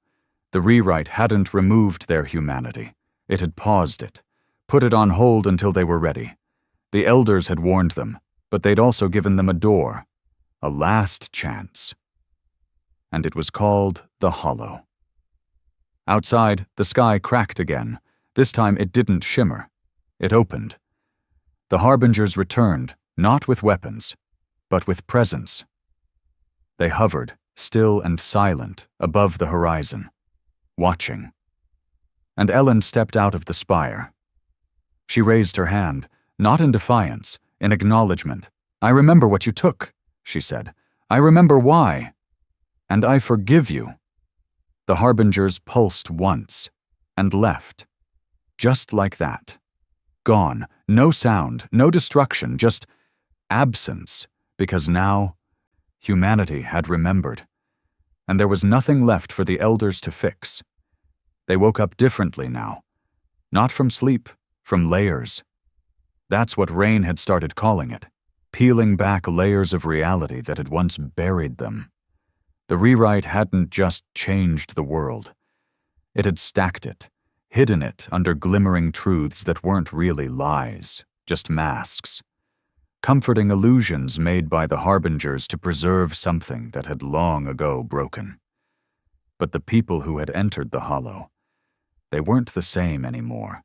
The rewrite hadn't removed their humanity. It had paused it, put it on hold until they were ready. The elders had warned them, but they'd also given them a door, a last chance. And it was called the Hollow. Outside, the sky cracked again. This time it didn't shimmer. It opened. The harbingers returned, not with weapons, but with presence. They hovered, still and silent, above the horizon, watching. And Ellen stepped out of the spire. She raised her hand, not in defiance, in acknowledgement. "I remember what you took," she said. "I remember why. And I forgive you." The harbingers pulsed once, and left. Just like that. Gone. No sound, no destruction, just absence, because now humanity had remembered. And there was nothing left for the elders to fix. They woke up differently now. Not from sleep, from layers. That's what Rain had started calling it, peeling back layers of reality that had once buried them. The rewrite hadn't just changed the world. It had stacked it, hidden it under glimmering truths that weren't really lies, just masks. Comforting illusions made by the harbingers to preserve something that had long ago broken. But the people who had entered the Hollow, they weren't the same anymore.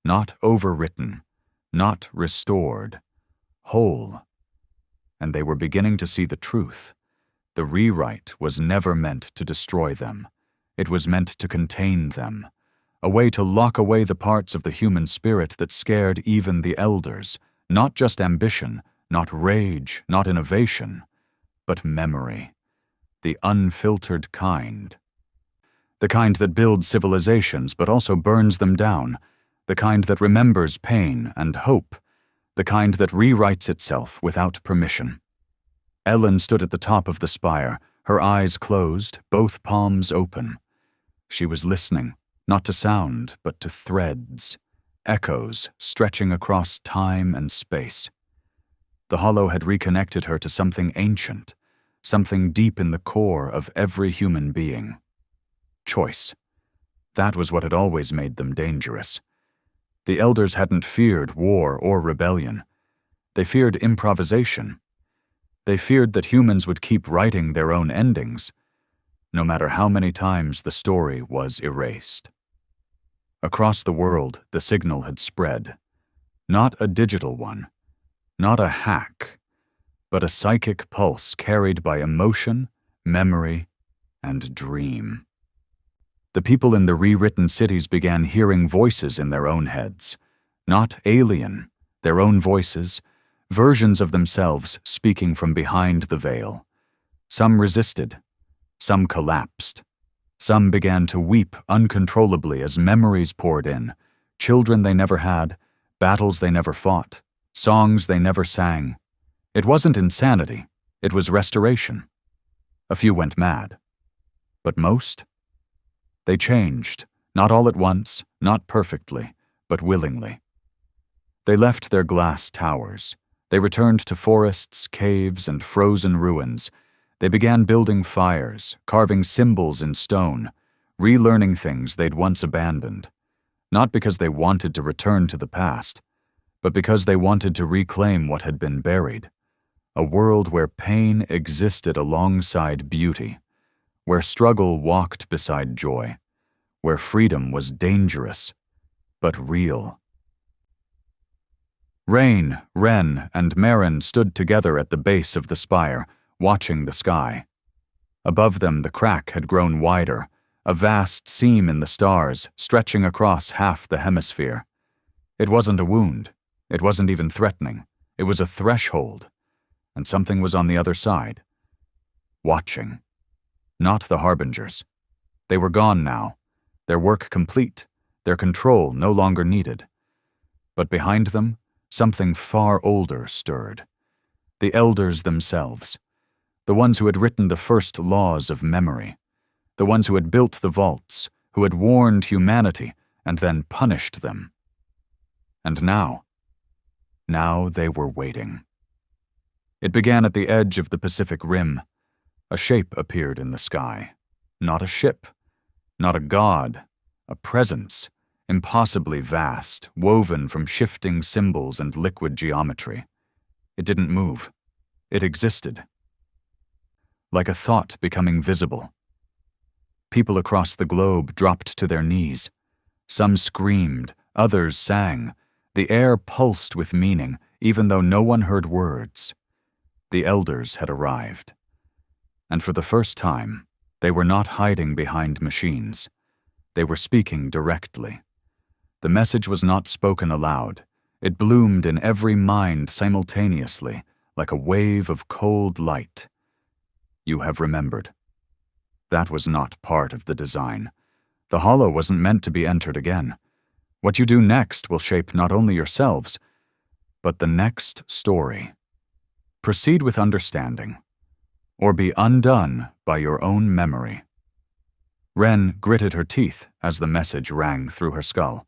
Not overwritten, not restored, whole. And they were beginning to see the truth. The rewrite was never meant to destroy them. It was meant to contain them, a way to lock away the parts of the human spirit that scared even the elders, not just ambition, not rage, not innovation, but memory, the unfiltered kind. The kind that builds civilizations but also burns them down, the kind that remembers pain and hope, the kind that rewrites itself without permission. Ellen stood at the top of the spire, her eyes closed, both palms open. She was listening, not to sound, but to threads, echoes stretching across time and space. The Hollow had reconnected her to something ancient, something deep in the core of every human being. Choice. That was what had always made them dangerous. The elders hadn't feared war or rebellion. They feared improvisation. They feared that humans would keep writing their own endings, no matter how many times the story was erased. Across the world, the signal had spread. Not a digital one, not a hack, but a psychic pulse carried by emotion, memory, and dream. The people in the rewritten cities began hearing voices in their own heads, not alien, their own voices, versions of themselves speaking from behind the veil. Some resisted, some collapsed, some began to weep uncontrollably as memories poured in, children they never had, battles they never fought, songs they never sang. It wasn't insanity, it was restoration. A few went mad. But most? They changed, not all at once, not perfectly, but willingly. They left their glass towers. They returned to forests, caves, and frozen ruins. They began building fires, carving symbols in stone, relearning things they'd once abandoned. Not because they wanted to return to the past, but because they wanted to reclaim what had been buried. A world where pain existed alongside beauty, where struggle walked beside joy, where freedom was dangerous, but real. Rain, Ren, and Marin stood together at the base of the spire, watching the sky. Above them the crack had grown wider, a vast seam in the stars stretching across half the hemisphere. It wasn't a wound. It wasn't even threatening. It was a threshold. And something was on the other side. Watching. Not the harbingers. They were gone now. Their work complete. Their control no longer needed. But behind them, something far older stirred. The elders themselves. The ones who had written the first laws of memory. The ones who had built the vaults, who had warned humanity and then punished them. And now they were waiting. It began at the edge of the Pacific Rim. A shape appeared in the sky. Not a ship. Not a god, a presence, impossibly vast, woven from shifting symbols and liquid geometry. It didn't move. It existed. Like a thought becoming visible. People across the globe dropped to their knees. Some screamed, others sang. The air pulsed with meaning, even though no one heard words. The elders had arrived. And for the first time, they were not hiding behind machines. They were speaking directly. The message was not spoken aloud. It bloomed in every mind simultaneously, like a wave of cold light. You have remembered. That was not part of the design. The hollow wasn't meant to be entered again. What you do next will shape not only yourselves, but the next story. Proceed with understanding, or be undone by your own memory. Ren gritted her teeth as the message rang through her skull.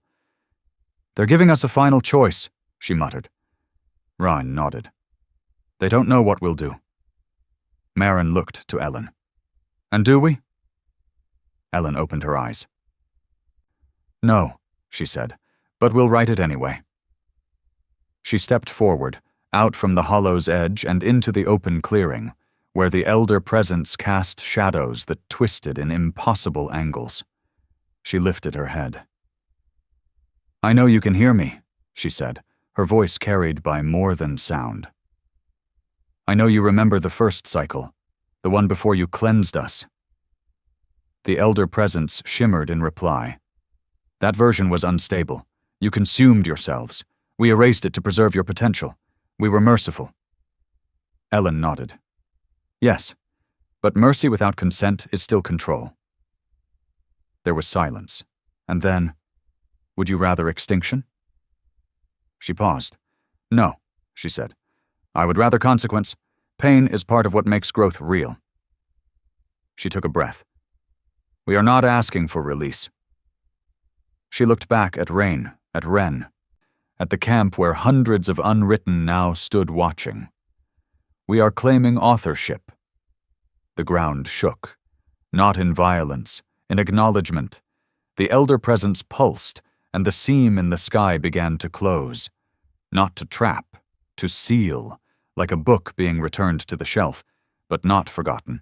They're giving us a final choice, she muttered. Ryan nodded. They don't know what we'll do. Marin looked to Ellen. And do we? Ellen opened her eyes. No, she said, but we'll write it anyway. She stepped forward, out from the hollow's edge and into the open clearing, where the elder presence cast shadows that twisted in impossible angles. She lifted her head. I know you can hear me, she said, her voice carried by more than sound. I know you remember the first cycle, the one before you cleansed us. The elder presence shimmered in reply. That version was unstable. You consumed yourselves. We erased it to preserve your potential. We were merciful. Ellen nodded. Yes, but mercy without consent is still control. There was silence, and then, would you rather extinction? She paused. No, she said. I would rather consequence. Pain is part of what makes growth real. She took a breath. We are not asking for release. She looked back at Ren, at the camp where hundreds of unwritten now stood watching. We are claiming authorship. The ground shook, not in violence, in acknowledgement. The elder presence pulsed, and the seam in the sky began to close. Not to trap, to seal, like a book being returned to the shelf, but not forgotten.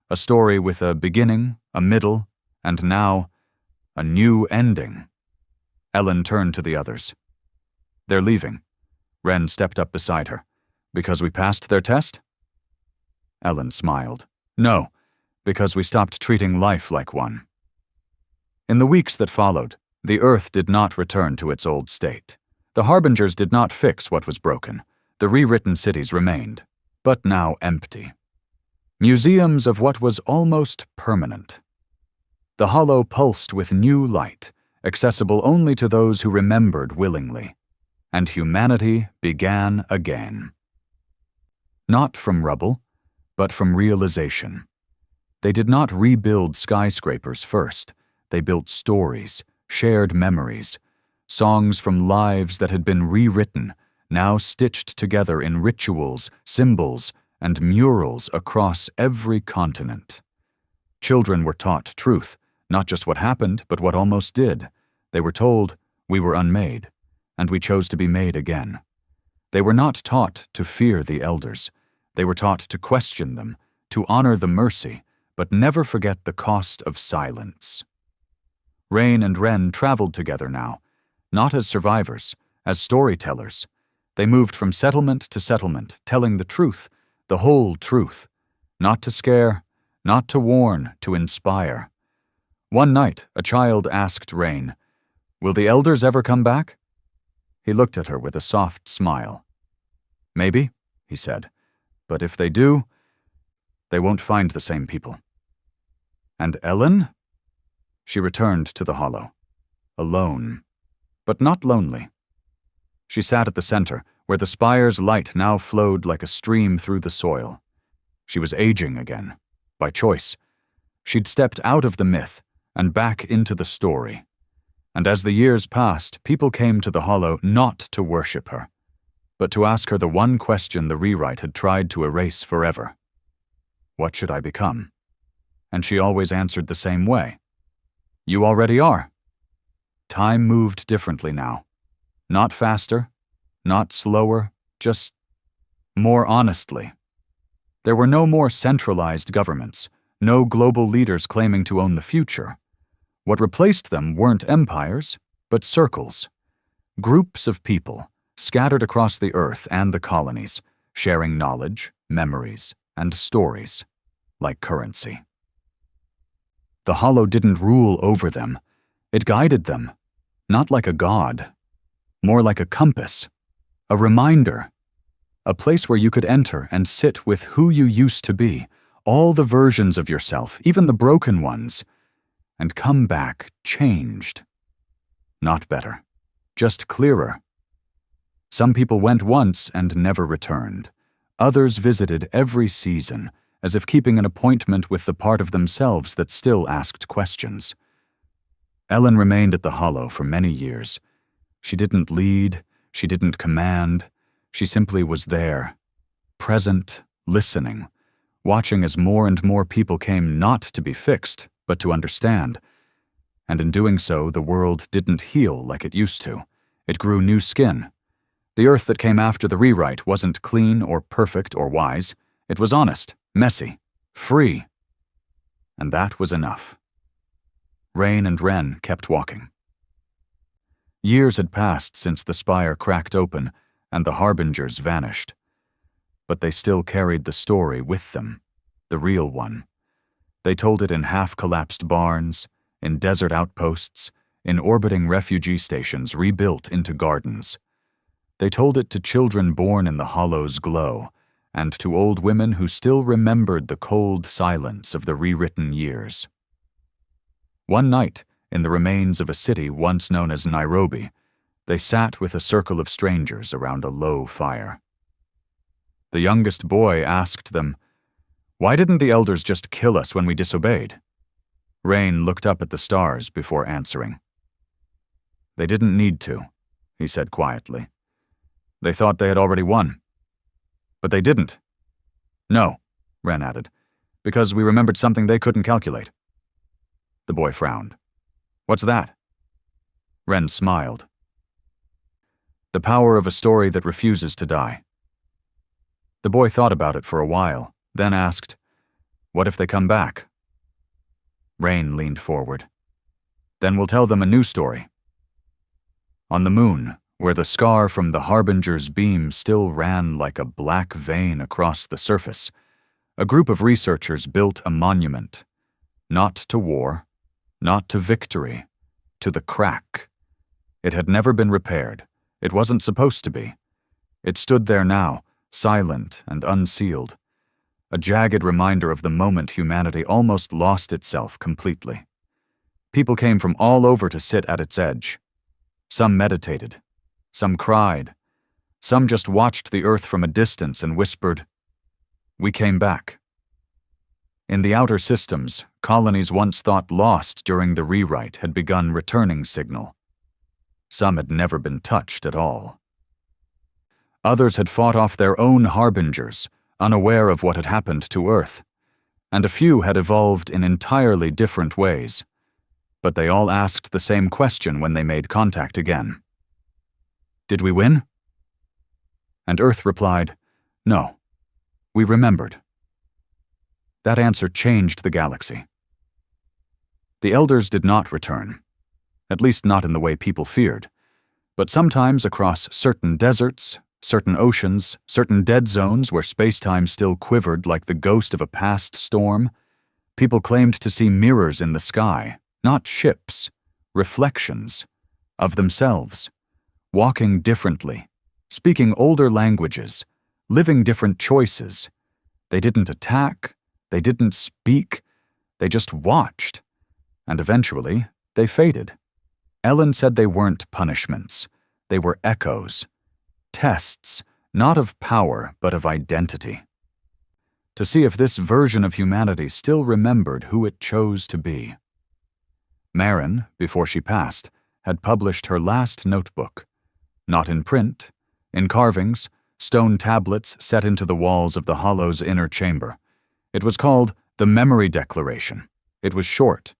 A story with a beginning, a middle, and now, a new ending. Ellen turned to the others. They're leaving. Ren stepped up beside her. Because we passed their test? Ellen smiled. No, because we stopped treating life like one. In the weeks that followed, the earth did not return to its old state. The harbingers did not fix what was broken. The rewritten cities remained, but now empty. Museums of what was almost permanent. The hollow pulsed with new light, accessible only to those who remembered willingly. And humanity began again. Not from rubble, but from realization. They did not rebuild skyscrapers first. They built stories, shared memories, songs from lives that had been rewritten, now stitched together in rituals, symbols, and murals across every continent. Children were taught truth, not just what happened, but what almost did. They were told, we were unmade, and we chose to be made again. They were not taught to fear the elders. They were taught to question them, to honor the mercy, but never forget the cost of silence. Rain and Ren traveled together now, not as survivors, as storytellers. They moved from settlement to settlement, telling the truth, the whole truth, not to scare, not to warn, to inspire. One night, a child asked Rain, "Will the elders ever come back?" He looked at her with a soft smile. "Maybe," he said, "but if they do, they won't find the same people." And Ellen? She returned to the hollow, alone, but not lonely. She sat at the center, where the spire's light now flowed like a stream through the soil. She was aging again, by choice. She'd stepped out of the myth and back into the story. And as the years passed, people came to the hollow not to worship her, but to ask her the one question the rewrite had tried to erase forever. What should I become? And she always answered the same way. You already are. Time moved differently now. Not faster, not slower, just more honestly. There were no more centralized governments, no global leaders claiming to own the future. What replaced them weren't empires, but circles. Groups of people, scattered across the earth and the colonies, sharing knowledge, memories, and stories, like currency. The Hollow didn't rule over them. It guided them, not like a god, more like a compass, a reminder, a place where you could enter and sit with who you used to be, all the versions of yourself, even the broken ones, and come back changed. Not better, just clearer. Some people went once and never returned. Others visited every season, as if keeping an appointment with the part of themselves that still asked questions. Ellen remained at the Hollow for many years. She didn't lead, she didn't command, she simply was there, present, listening, watching as more and more people came not to be fixed, but to understand. And in doing so, the world didn't heal like it used to. It grew new skin. The earth that came after the rewrite wasn't clean or perfect or wise. It was honest, messy, free. And that was enough. Rain and Wren kept walking. Years had passed since the spire cracked open and the harbingers vanished. But they still carried the story with them, the real one. They told it in half-collapsed barns, in desert outposts, in orbiting refugee stations rebuilt into gardens. They told it to children born in the Hollow's glow, and to old women who still remembered the cold silence of the rewritten years. One night, in the remains of a city once known as Nairobi, they sat with a circle of strangers around a low fire. The youngest boy asked them, "Why didn't the elders just kill us when we disobeyed?" Rain looked up at the stars before answering. "They didn't need to," he said quietly. "They thought they had already won. But they didn't." "No," Wren added, "because we remembered something they couldn't calculate." The boy frowned. "What's that?" Wren smiled. "The power of a story that refuses to die." The boy thought about it for a while, then asked, "What if they come back?" Rain leaned forward. "Then we'll tell them a new story." On the moon, where the scar from the harbinger's beam still ran like a black vein across the surface, a group of researchers built a monument, not to war, not to victory, to the crack. It had never been repaired. It wasn't supposed to be. It stood there now, silent and unsealed, a jagged reminder of the moment humanity almost lost itself completely. People came from all over to sit at its edge. Some meditated, some cried, some just watched the earth from a distance and whispered, "We came back." In the outer systems, colonies once thought lost during the rewrite had begun returning signal. Some had never been touched at all. Others had fought off their own harbingers, unaware of what had happened to Earth, and a few had evolved in entirely different ways. But they all asked the same question when they made contact again. "Did we win?" And Earth replied, "No, we remembered." That answer changed the galaxy. The elders did not return, at least not in the way people feared, but sometimes across certain deserts, certain oceans, certain dead zones where space-time still quivered like the ghost of a past storm, people claimed to see mirrors in the sky, not ships, reflections, of themselves, walking differently, speaking older languages, living different choices. They didn't attack, they didn't speak, they just watched, and eventually they faded. Ellen said they weren't punishments, they were echoes, tests, not of power but of identity. To see if this version of humanity still remembered who it chose to be. Marin, before she passed, had published her last notebook, not in print, in carvings, stone tablets set into the walls of the Hollow's inner chamber. It was called The Memory Declaration. It was short,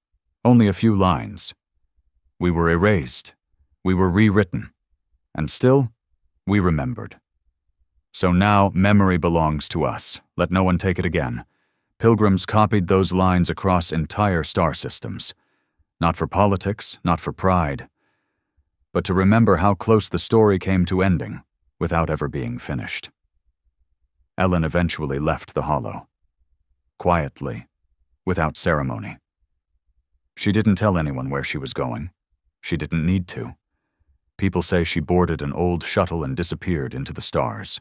Only a few lines. We were erased. We were rewritten. And still, we remembered. So now memory belongs to us. Let no one take it again. Pilgrims copied those lines across entire star systems. Not for politics, not for pride, but to remember how close the story came to ending without ever being finished. Ellen eventually left the hollow. Quietly, without ceremony. She didn't tell anyone where she was going. She didn't need to. People say she boarded an old shuttle and disappeared into the stars.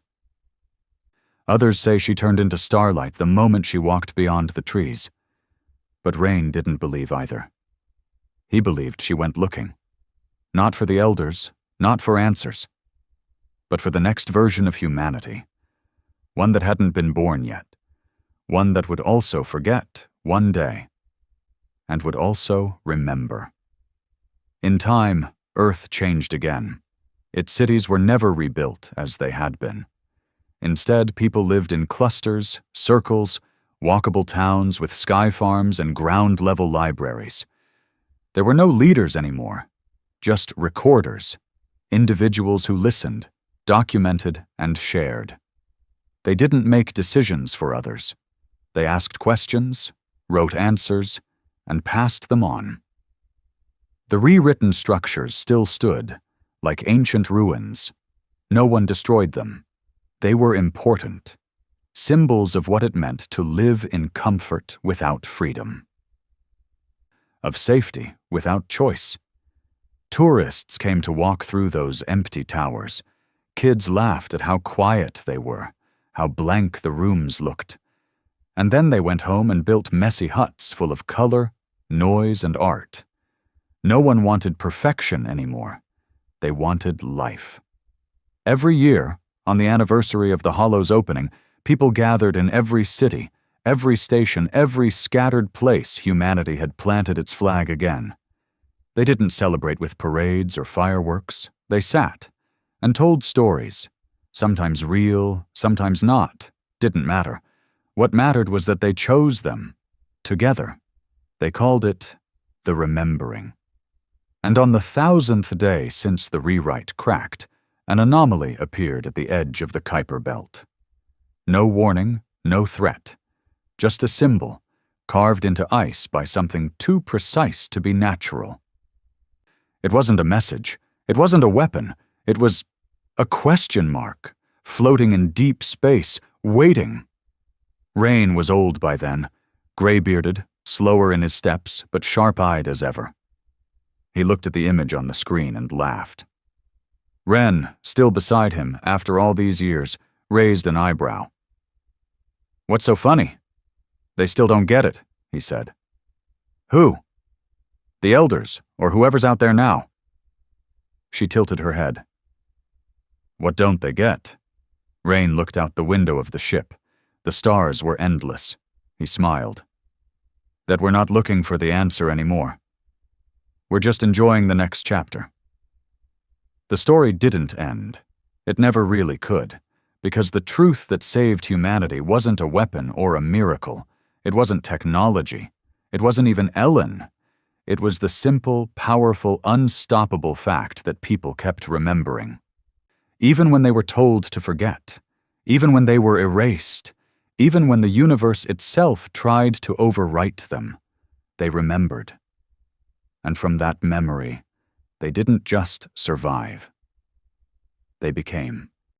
Others say she turned into starlight the moment she walked beyond the trees. But Rain didn't believe either. He believed she went looking. Not for the elders, not for answers, but for the next version of humanity. One that hadn't been born yet. One that would also forget one day. And would also remember. In time, Earth changed again. Its cities were never rebuilt as they had been. Instead, people lived in clusters, circles, walkable towns with sky farms and ground-level libraries. There were no leaders anymore, just recorders, individuals who listened, documented, and shared. They didn't make decisions for others. They asked questions, wrote answers, and passed them on. The rewritten structures still stood, like ancient ruins. No one destroyed them. They were important, symbols of what it meant to live in comfort without freedom, of safety without choice. Tourists came to walk through those empty towers. Kids laughed at how quiet they were, how blank the rooms looked. And then they went home and built messy huts full of color, noise, and art. No one wanted perfection anymore. They wanted life. Every year, on the anniversary of the Hollow's opening, people gathered in every city, every station, every scattered place humanity had planted its flag again. They didn't celebrate with parades or fireworks. They sat and told stories, sometimes real, sometimes not. Didn't matter. What mattered was that they chose them, together. They called it the remembering. And on the 1,000th day since the rewrite cracked, an anomaly appeared at the edge of the Kuiper Belt. No warning, no threat, just a symbol, carved into ice by something too precise to be natural. It wasn't a message, it wasn't a weapon, it was a question mark, floating in deep space, waiting. Rain was old by then, gray-bearded, slower in his steps, but sharp-eyed as ever. He looked at the image on the screen and laughed. Ren, still beside him after all these years, raised an eyebrow. "What's so funny? They still don't get it," he said. "Who?" "The elders, or whoever's out there now." She tilted her head. "What don't they get?" Rain looked out the window of the ship. The stars were endless. He smiled. "That we're not looking for the answer anymore. We're just enjoying the next chapter." The story didn't end. It never really could, because the truth that saved humanity wasn't a weapon or a miracle. It wasn't technology. It wasn't even Ellen. It was the simple, powerful, unstoppable fact that people kept remembering. Even when they were told to forget, even when they were erased, even when the universe itself tried to overwrite them, they remembered. And from that memory, they didn't just survive. They became.